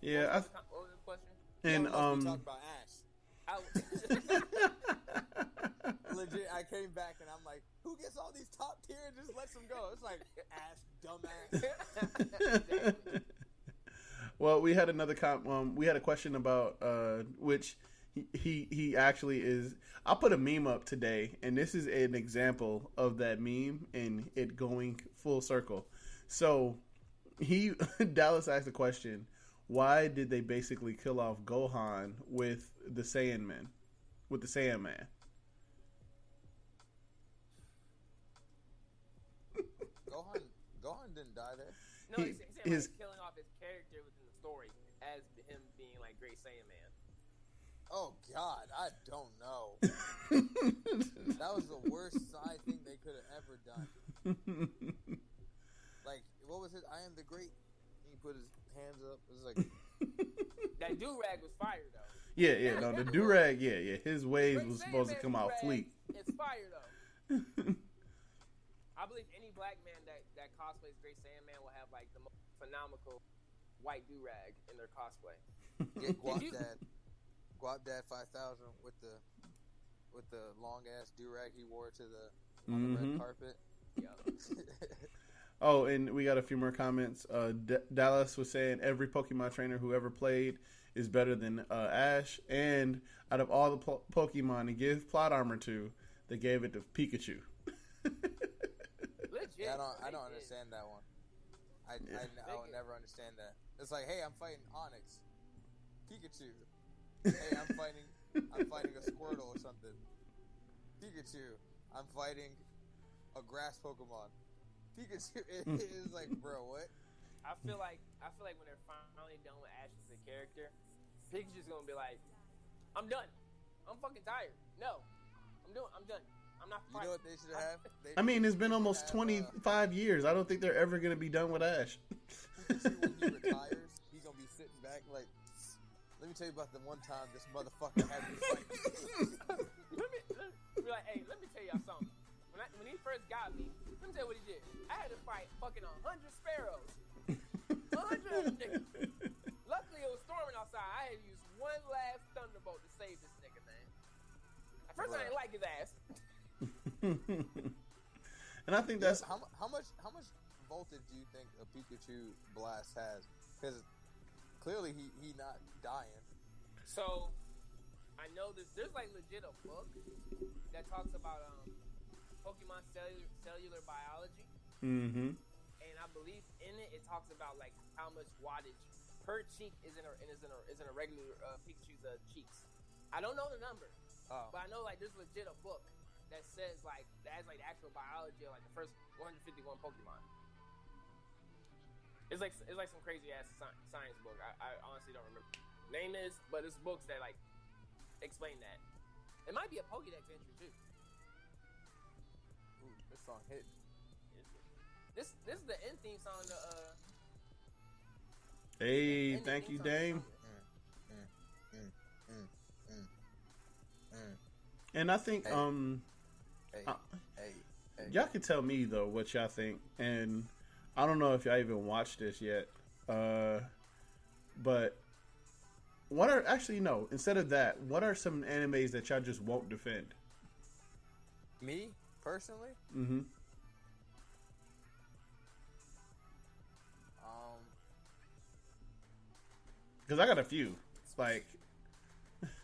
Yeah. What was the question? And talk about Ash. Legit, I came back and I'm like, who gets all these top tier and just lets them go? It's like, Ash, dumbass. Well, we had another we had a question about which he actually is. I'll put a meme up today, and this is an example of that meme and it going full circle. So Dallas asked the question, why did they basically kill off Gohan with the Saiyan Man? Gohan didn't die there. No, he's saying like killing off his character within the story as him being like Great Saiyan Man. Oh God, I don't know. That was the worst side thing they could have ever done. Like, what was it? I am the great. He put his hands up. It was like that do-rag was fire though. Yeah. No, the do-rag. Yeah. His waves was supposed to come out fleet. It's fire though. I believe any black man that cosplays Great Saiyan Man will have like the most phenomenal white do-rag in their cosplay. Get Guap Dad 5000 with the long ass do-rag he wore to on the red carpet. Yeah. Oh, and we got a few more comments. Dallas was saying every Pokemon trainer who ever played is better than Ash, and out of all the Pokemon to give plot armor to, they gave it to Pikachu. Legit. I don't understand that one. I would never understand that. It's like, hey, I'm fighting Onyx, Pikachu. Hey, I'm fighting a Squirtle or something. Pikachu. I'm fighting a grass Pokemon. Pikachu is like, bro, what? I feel like when they're finally done with Ash as a character, Pikachu's gonna be like, I'm done. I'm fucking tired. No, I'm done. I'm not fighting. You know what they should have? I mean, it's been almost 25 years. I don't think they're ever going to be done with Ash. Pikachu, when he retires, he's going to be sitting back like, let me tell you about the one time this motherfucker had me fight. let me be like, hey, let me tell y'all something. When he first got me, let me tell you what he did. I had to fight fucking 100 sparrows. 100 of them niggas. Luckily, it was storming outside. I had to use one last thunderbolt to save this nigga, man. At first, I didn't like his ass. And I think that's how much voltage do you think a Pikachu blast has? Because clearly he not dying. So I know there's like legit a book that talks about Pokemon cellular biology. Mm-hmm. And I believe in it talks about like how much wattage per cheek is in a regular Pikachu's cheeks. I don't know the number, but I know like there's legit a book that says like that has like the actual biology of like the first 151 Pokemon. It's like some crazy ass science book. I honestly don't remember what the name is, but it's books that like explain that. It might be a Pokédex entry too. Ooh, this song hit. This is the end theme song to Hey, thank you, Dame. And I think y'all can tell me though what y'all think, and I don't know if y'all even watched this yet. But instead of that, what are some animes that y'all just won't defend? Me personally? Mm-hmm. Because I got a few, like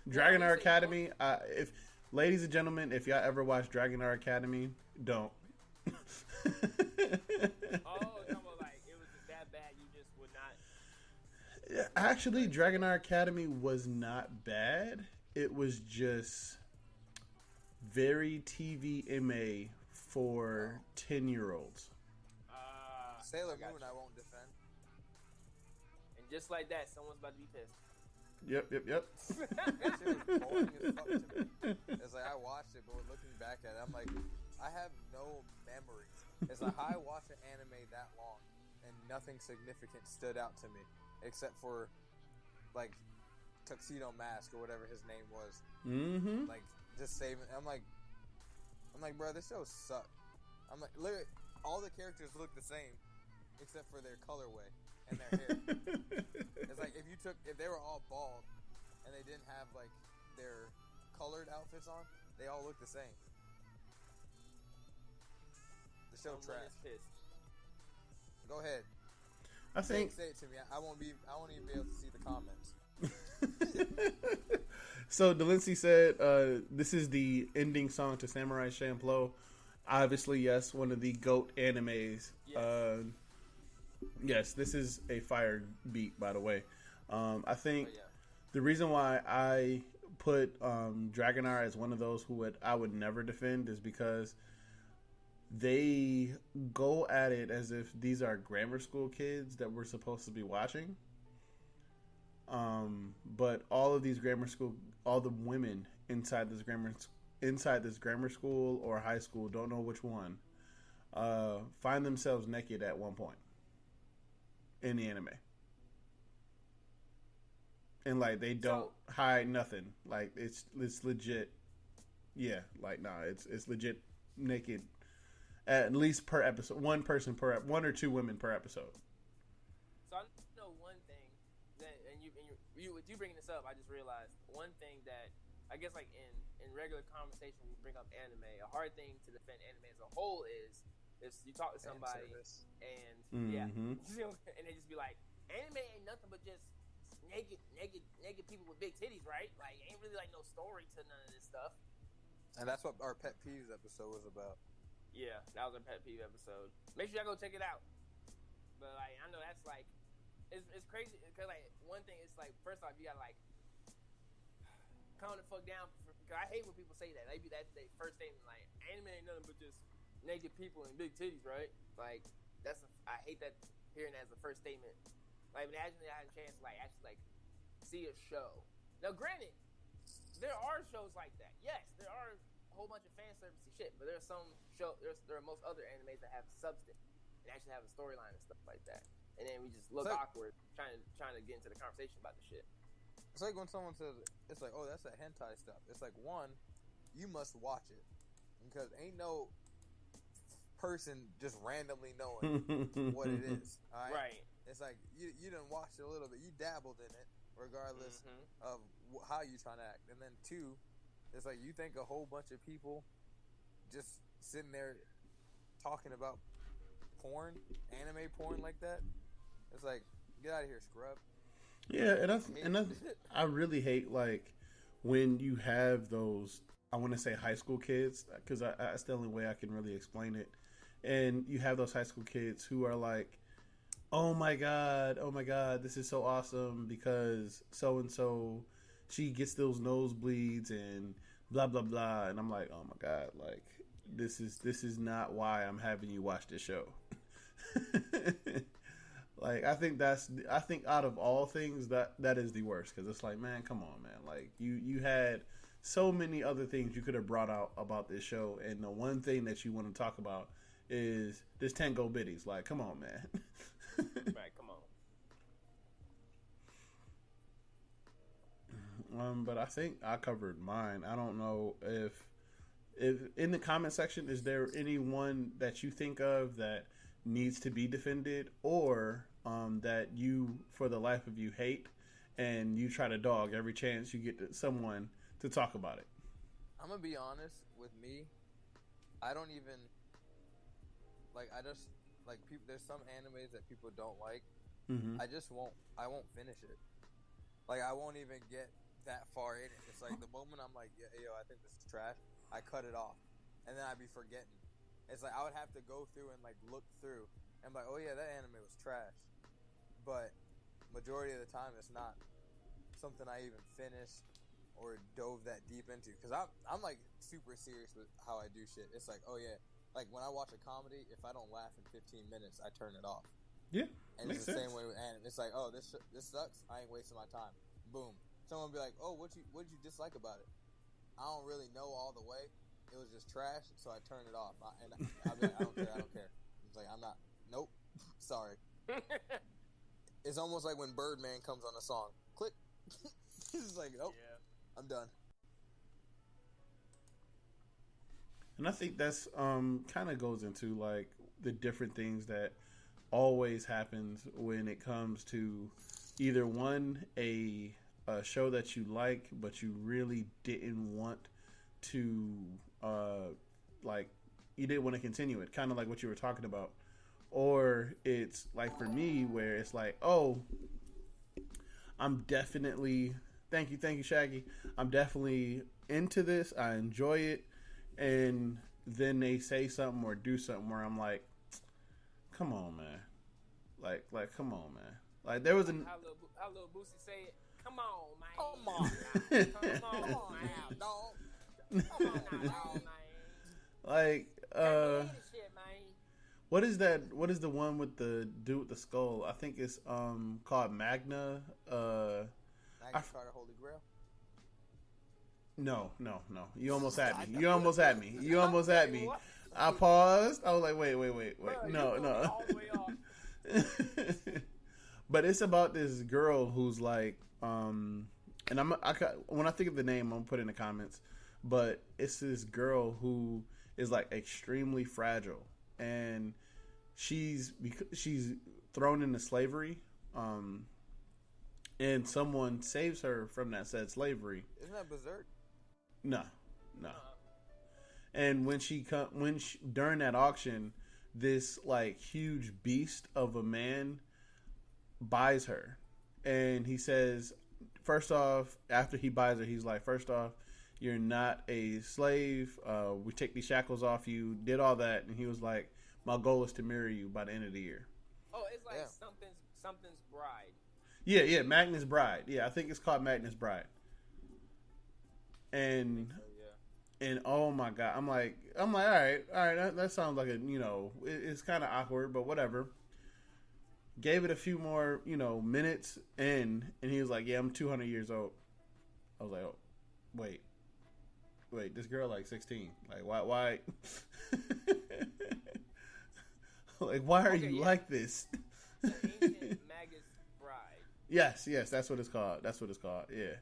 Dragon Art Academy. If ladies and gentlemen, if y'all ever watch Dragon Art Academy, don't. Oh, like it was just that bad. You just would not. Yeah, actually, Dragon Art Academy was not bad. It was just very TVMA for 10-year-olds. Sailor Moon, I won't defend. And just like that, someone's about to be pissed. Yep. That shit was boring as fuck to me. It's like I watched it, but looking back at it, I'm like, I have no memories. It's like I watched an anime that long, and nothing significant stood out to me, except for like Tuxedo Mask or whatever his name was. Mm-hmm. Like just saving. I'm like, bro, this show sucked. I'm like, look, all the characters look the same, except for their colorway and their hair. It's like if they were all bald and they didn't have like their colored outfits on, they all look the same. The show trash. Go ahead. I think. Say it to me. I won't even be able to see the comments. So Delancey said, "This is the ending song to Samurai Champloo." Obviously, yes, one of the GOAT animes. Yes. Yes, this is a fire beat, by the way. I think the reason why I put Dragonar as one of those I would never defend is because they go at it as if these are grammar school kids that we're supposed to be watching. But all of these all the women inside this grammar school or high school, don't know which one, find themselves naked at one point in the anime. And like they don't hide nothing. Like it's legit. Yeah, like it's legit naked. At least per episode, one or two women per episode. So I know one thing that, and you with you bringing this up, I just realized one thing that I guess like in regular conversation when we bring up anime, a hard thing to defend anime as a whole is you talk to somebody and and they just be like, anime ain't nothing but just naked people with big titties, right? Like ain't really like no story to none of this stuff. And that's what our pet peeves episode was about. Yeah, that was our pet peeve episode. Make sure y'all go check it out. But like, I know that's like, it's crazy because like one thing is like, first off, you gotta like calm the fuck down Cause I hate when people say that. Maybe that's their first statement, like anime ain't nothing but just naked people and big titties, right? Like I hate that hearing that as the first statement. Like imagine I had a chance to like actually like see a show. Now, granted, there are shows like that. Yes, there are a whole bunch of fan servicey shit, but there are some there are most other animes that have substance and actually have a storyline and stuff like that. And then we just look awkward trying to get into the conversation about the shit. It's like when someone says, it's like, oh, that's that hentai stuff. It's like, one, you must watch it. Because ain't no person just randomly knowing what it is. All right? It's like, you done watched it a little bit. You dabbled in it, regardless of how you trying to act. And then two, it's like, you think a whole bunch of people just sitting there talking about porn, anime porn like that? It's like, get out of here, scrub. Yeah, and I really hate like when you have those, I want to say high school kids, because that's the only way I can really explain it. And you have those high school kids who are like, oh my god, this is so awesome because so and so she gets those nosebleeds and blah blah blah, and I'm like, oh my god, like this is not why I'm having you watch this show. Like I think out of all things that is the worst, because it's like, man, come on, man, like you had so many other things you could have brought out about this show, and the one thing that you want to talk about is this Tango Biddies. Like, come on, man. Right, come on. But I think I covered mine. I don't know if in the comment section, is there anyone that you think of that needs to be defended, or that you, for the life of you, hate, and you try to dog every chance you get someone to talk about it? I'm gonna be honest with me. I don't even like. I just like people. There's some animes that people don't like. Mm-hmm. I won't finish it. Like I won't even get that far in it. It's like the moment I'm like, yo, I think this is trash, I cut it off, and then I'd be forgetting. It's like I would have to go through and like look through and be like, oh yeah, that anime was trash. But majority of the time, it's not something I even finished or dove that deep into, because I'm like super serious with how I do shit. It's like, oh yeah, like when I watch a comedy, if I don't laugh in 15 minutes, I turn it off. Yeah, and it's the same way with anime. It's like, oh, this sucks. I ain't wasting my time. Boom. Someone be like, oh, what did you dislike about it? I don't really know all the way. It was just trash, so I turned it off. I'll be like, I don't care. It's like, I'm not. Nope. Sorry. It's almost like when Birdman comes on a song. Click. It's like, nope. Yeah. I'm done. And I think that's kind of goes into like the different things that always happens when it comes to either one, a show that you like but you really didn't want to like you didn't want to continue it, kind of like what you were talking about, or it's like for me where it's like, oh, I'm definitely thank you Shaggy, I'm definitely into this, I enjoy it, and then they say something or do something where I'm like, come on, man, like come on, man. Like there was how little Boosie say it, come on, man, come on now, dog. Come on now, dog, man. Like Shit, man. what is that? What is the one with the dude with the skull? I think it's called Magna. Magna Carta Holy Grail. No. You almost had me. You almost had me. I paused. I was like, wait. Bro, No. All the way off. But it's about this girl who's like, and when I think of the name, I'm gonna put it in the comments. But it's this girl who is like extremely fragile, and she's thrown into slavery, and someone saves her from that said slavery. Isn't that Berserk? No. And when during that auction, this like huge beast of a man buys her, and he says, first off, after he buys her, he's like, first off, you're not a slave. We take these shackles off you. Did all that, and he was like, my goal is to marry you by the end of the year. Oh, it's like something's bride. Yeah, Magnus Bride. Yeah, I think it's called Magnus Bride. And So, yeah. and oh my god, I'm like, all right, that sounds like it's kind of awkward, but whatever. Gave it a few more, minutes in, and he was like, yeah, I'm 200 years old. I was like, oh, wait, this girl like 16. Like, why? Like, why are you like this? The Ancient Magus Bride. Yes, that's what it's called. Yeah.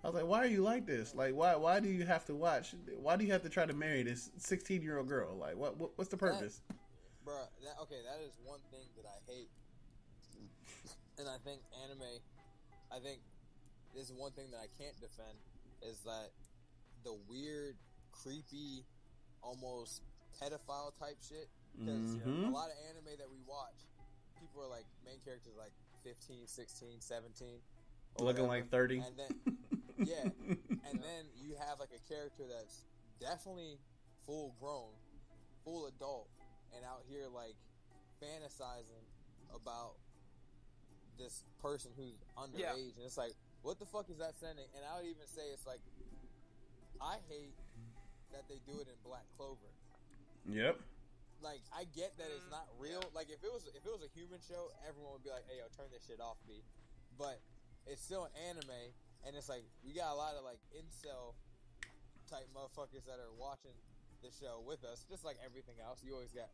I was like, why are you like this? Like, why do you have to watch? Why do you have to try to marry this 16-year-old girl? Like, what's the purpose? That is one thing that I hate. And I think this is one thing that I can't defend, is that the weird, creepy, almost pedophile type shit. Because a lot of anime that we watch, people are like, main characters like 15, 16, 17. Looking like 30. And then, and then you have like a character that's definitely full grown, full adult, and out here like fantasizing about this person who's underage, and it's like, what the fuck is that sending? And I would even say it's like, I hate that they do it in Black Clover. Yep. Like, I get that it's not real. Like, if it was a human show, everyone would be like, hey, yo, turn this shit off, B. But it's still an anime, and it's like, we got a lot of like incel type motherfuckers that are watching the show with us, just like everything else. You always got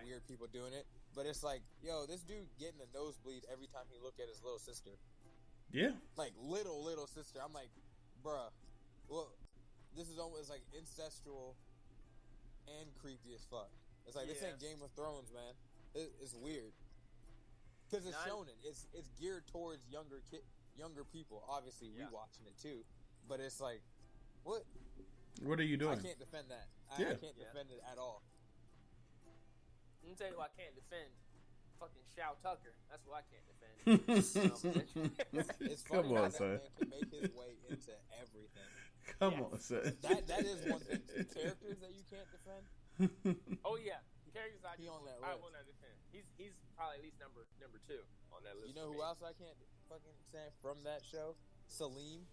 weird people doing it, but it's like, yo, this dude getting a nosebleed every time he look at his little sister. Yeah. Like, little sister. I'm like, bruh, well, this is almost like incestual and creepy as fuck. It's like, this ain't Game of Thrones, man. It's weird. Because it's shonen. It's geared towards younger people. Obviously, we watching it too. But it's like, what? What are you doing? I can't defend that. I can't defend it at all. Let me tell you who I can't defend. Fucking Shao Tucker. That's what I can't defend. It's funny Come on, how that son. man can make his way into everything. Come on, son. That is one thing. Characters that you can't defend. Oh yeah, characters I on that I list. will not defend. He's probably at least number 2 on that list. You know who else I can't fucking stand from that show? Salim.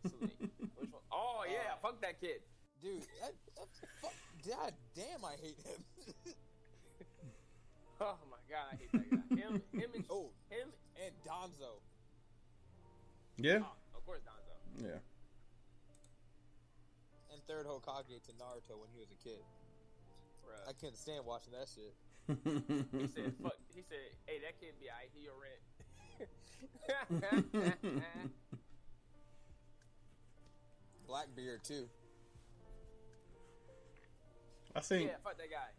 Which one? Oh yeah, fuck that kid. Dude, God damn, I hate him. Oh my god, I hate that guy. Him and Danzo. Yeah. Oh, of course Danzo. Yeah. And third Hokage to Naruto when he was a kid. Bruh. I couldn't stand watching that shit. He said, "Fuck." He said, "Hey, that kid be alright. He your rent." Blackbeard too. I think. Yeah, fuck that guy.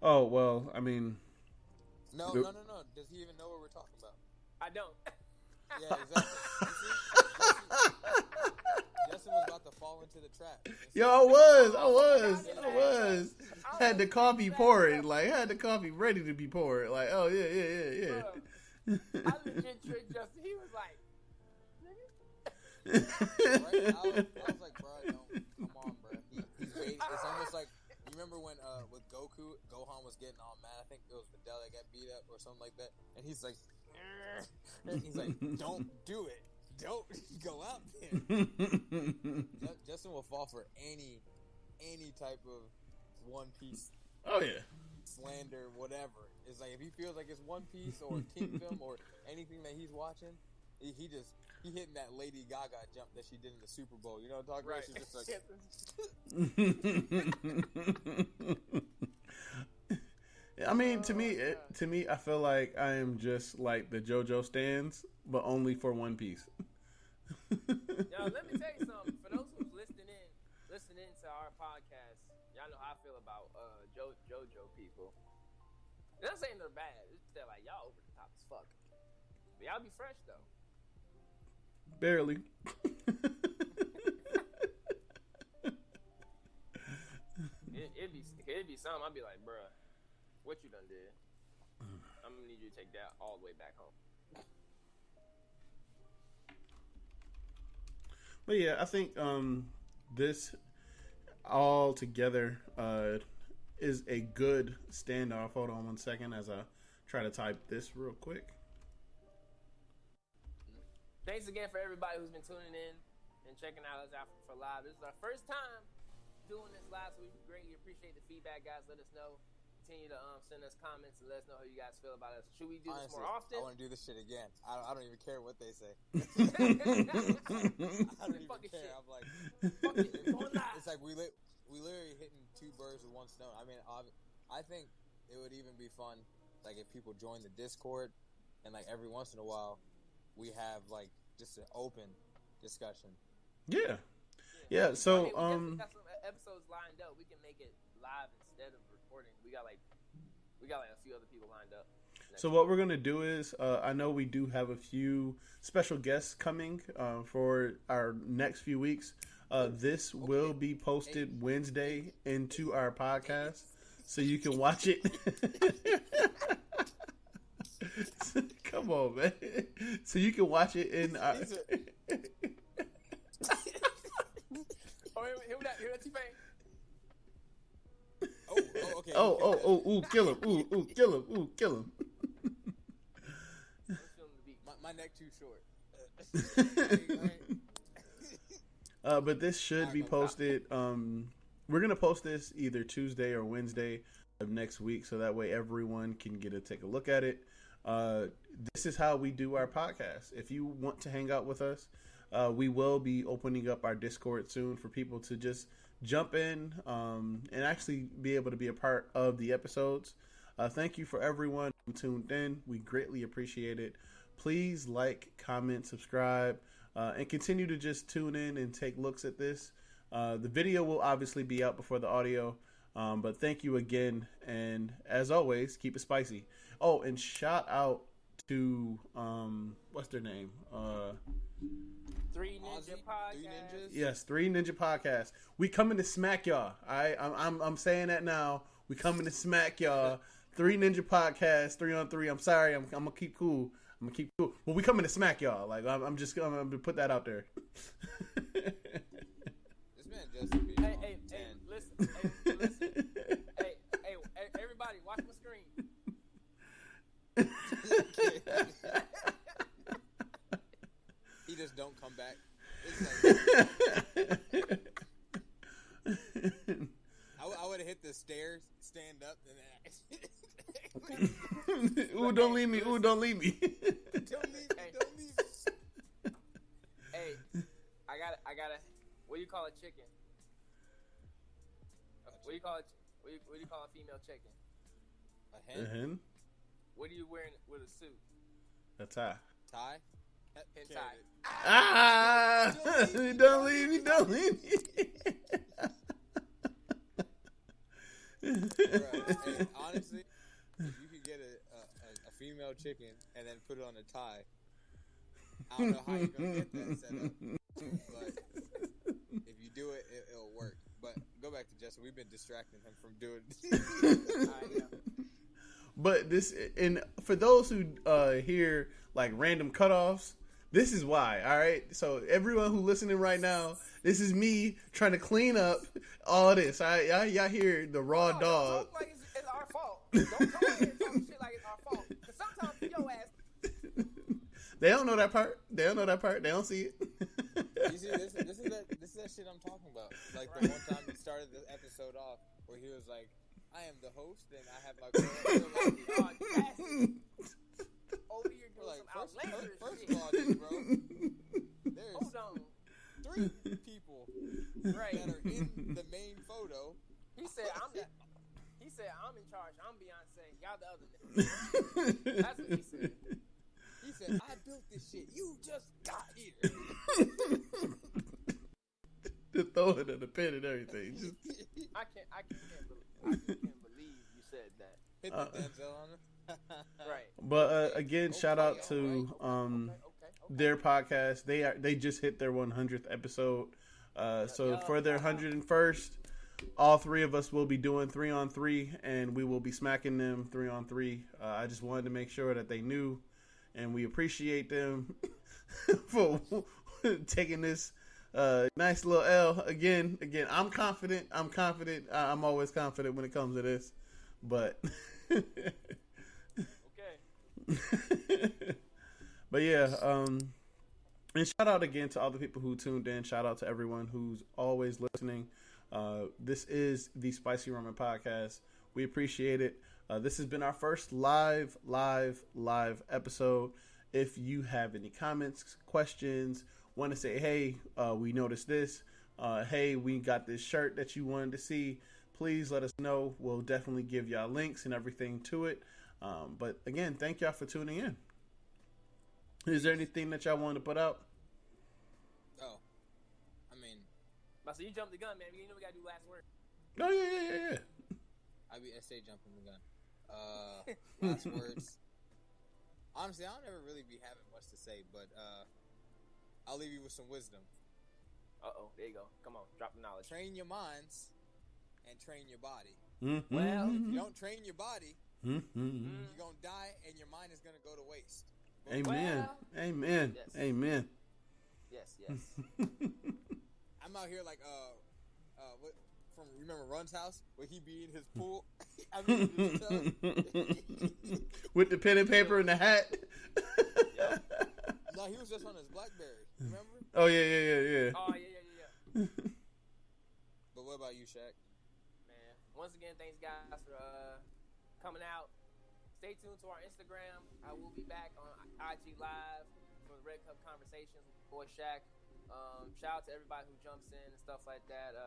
Oh well, I mean. No. Does he even know what we're talking about? I don't. Yeah, exactly. You see, Justin was about to fall into the trap. Yo, I was. Had the coffee poured. Like, had the coffee ready to be poured. Like, oh yeah. I legit tricked Justin. He was like, Right? I was like, bro, come on, bro. He's waiting. It's almost like, you remember when with Gohan was getting all mad. I think it was Videl that got beat up or something like that. And he's like, don't do it. Don't go out there. Justin will fall for any type of One Piece. Oh yeah. Slander, whatever. It's like, if he feels like it's One Piece or Kingdom or anything that he's watching, he hitting that Lady Gaga jump that she did in the Super Bowl. You know what I'm talking about? She's just like, I mean, to me, I feel like I am just like the JoJo stands, but only for One Piece. yo, let me tell you something. For those who's listening to our podcast, y'all know how I feel about JoJo people. And I'm saying they're bad. It's just that, like, y'all over the top as fuck. But y'all be fresh though. Barely. It'd be something. I'd be like, bruh, what you done did? I'm gonna need you to take that all the way back home. But yeah, I think this all together is a good standoff. Hold on one second as I try to type this real quick. thanks again for everybody who's been tuning in and checking us out for live. This is our first time doing this live, so we greatly appreciate the feedback, guys. Let us know. Continue to send us comments and let us know how you guys feel about us. Should we do this more often? I want to do this shit again. I don't even care what they say. I don't even care. Shit. I'm like, fuck it. It's like we literally hitting two birds with one stone. I mean, I think it would even be fun, like if people join the Discord, and like every once in a while, we have like just an open discussion. Yeah. I So mean, we got some episodes lined up. We can make it live instead of recording. We got like a few other people lined up. So what we're gonna do is, I know we do have a few special guests coming for our next few weeks. This will be posted Wednesday into our podcast, so you can watch it. Come on, man! So you can watch it in. Hear that, T-Pain? Okay. Ooh, kill him! Ooh, kill him! Ooh, kill him! My neck too short. But this should be posted. We're gonna post this either Tuesday or Wednesday of next week, so that way everyone can take a look at it. This is how we do our podcast. If you want to hang out with us, we will be opening up our Discord soon for people to just jump in and actually be able to be a part of the episodes. Thank you for everyone who tuned in. We greatly appreciate it. Please like, comment, subscribe, and continue to just tune in and take looks at this. The video will obviously be out before the audio, but thank you again. And as always, keep it spicy. Oh, and shout out to, what's their name? Three Ninja Podcasts. Yes, Three Ninja Podcasts. We coming to smack y'all. I'm saying that now. We coming to smack y'all. Three Ninja Podcasts, 3-on-3. I'm sorry. I'm gonna keep cool. Well, we coming to smack y'all. Like I'm gonna put that out there. This man just beat Hey, listen. Hey, everybody, watch my screen. He just don't come back. It's like, I would have hit the stairs, stand up, and Ooh, don't leave me. Ooh, don't leave me. Don't leave me. Hey, I gotta. What do you call a chicken? What do you call it? What do you call a female chicken? A hen? What are you wearing with a suit? A tie. Tie? Hen tie. Ah! Don't leave me. Bruh, hey, honestly, if you could get a female chicken and then put it on a tie, I don't know how you're gonna get that set up, but if you do it, it'll work. But go back to Justin. We've been distracting him from doing. But this, and for those who hear like random cutoffs, this is why. All right. So everyone who listening right now, this is me trying to clean up all this. Y'all hear the raw dog. Don't talk like it's our fault. Don't come here and talk shit like it's our fault. Because sometimes your ass. They don't know that part. They don't see it. You see, this is that shit I'm talking about. Like the one time he started the episode off where he was like, "I am the host and I have my." Over here doing like, some outlandish first shit. of all, dude, bro, there's Hold on. 3 people Right. that are in the main photo. He said I'm in charge. I'm Beyonce. Y'all the other niggas. That's what he said. He said, "I built this shit. You just got here." Just throw it in the pen and everything. Just... I can't believe you said that. Hit the Denzel on him. Right. But again, shout out to their podcast. They just hit their 100th episode. So for their 101st, all 3 of us will be doing 3-on-3, and we will be smacking them 3-on-3. I just wanted to make sure that they knew, and we appreciate them for taking this nice little L. Again, I'm confident. I'm always confident when it comes to this, but. Okay. But yeah, And shout out again to all the people who tuned in. Shout out to everyone who's always listening. This is the Spicy Ramen Podcast. We appreciate it. This has been our first live episode. If you have any comments, questions, want to say, hey, we noticed this. Hey, we got this shirt that you wanted to see. Please let us know. We'll definitely give y'all links and everything to it. But again, thank y'all for tuning in. Is there anything that y'all want to put out? Oh, I mean, so you jumped the gun, man. You know we gotta do last word. Oh yeah. I say jumping the gun. Last words. Honestly, I don't ever really be having much to say, but I'll leave you with some wisdom. There you go. Come on, drop the knowledge. Train your minds and train your body. Mm-hmm. Well, If you don't train your body, Mm-hmm. you're gonna die and your mind is gonna go to waste. Amen. Well, Amen. yes. Amen. Yes. I'm out here like what from remember Run's house where he be in his pool. I mean, in the tub. With the pen and paper and the hat. No, he was just on his BlackBerry. Remember? Oh yeah. Oh yeah. But what about you, Shaq? Man, once again, thanks guys for coming out. Stay tuned to our Instagram. I will be back on IG Live for the Red Cup Conversations with Boy Shaq. Shout out to everybody who jumps in and stuff like that.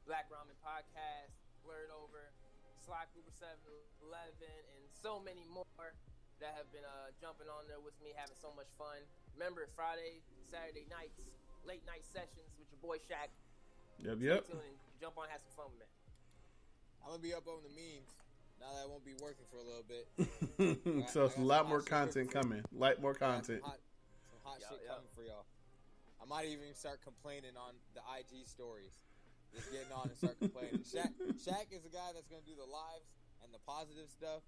Black Ramen Podcast, Blurred Over, Sly Cooper 711, and so many more that have been jumping on there with me, having so much fun. Remember, Friday, Saturday nights, late night sessions with your boy Shaq. Yep. Stay tuned and jump on, have some fun with me. I'm gonna be up on the memes. Now that I won't be working for a little bit. So it's a lot more content coming. More content. Some hot shit coming for y'all. I might even start complaining on the IG stories. Just getting on and start complaining. Shaq is the guy that's gonna do the lives and the positive stuff.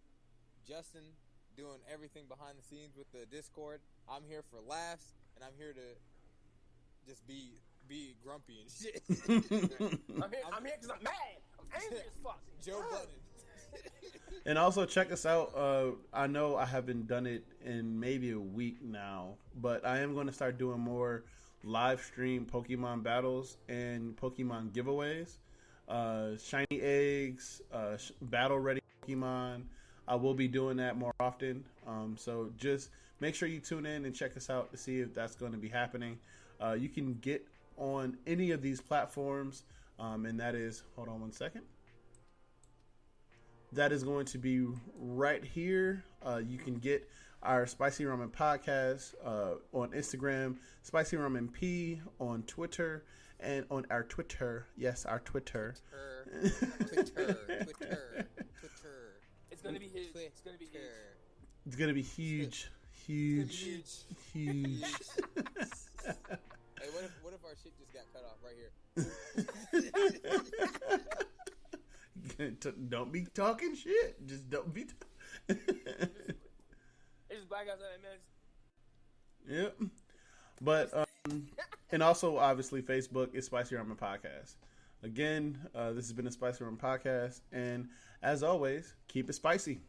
Justin doing everything behind the scenes with the Discord. I'm here for laughs and I'm here to just be grumpy and shit. I'm here because I'm mad. I'm angry as fuck. Joe Budden. And also check us out. I know I haven't done it in maybe a week now, but I am going to start doing more live stream Pokemon battles and Pokemon giveaways. Shiny eggs, battle ready Pokemon. I will be doing that more often. So just make sure you tune in and check us out to see if that's going to be happening. You can get on any of these platforms, and that is, hold on one second. That is going to be right here. You can get our Spicy Ramen Podcast on Instagram, Spicy Ramen P on Twitter, and on our Twitter. Yes, our Twitter. Twitter. It's gonna be huge. It's gonna be huge. It's gonna be huge. Hey, what if our shit just got cut off right here? Don't be talking shit. Just don't be. It's just black guys that mess. Yep. But and also obviously Facebook is Spicy Ramen Podcast. Again, this has been a Spicy Ramen Podcast, and as always, keep it spicy.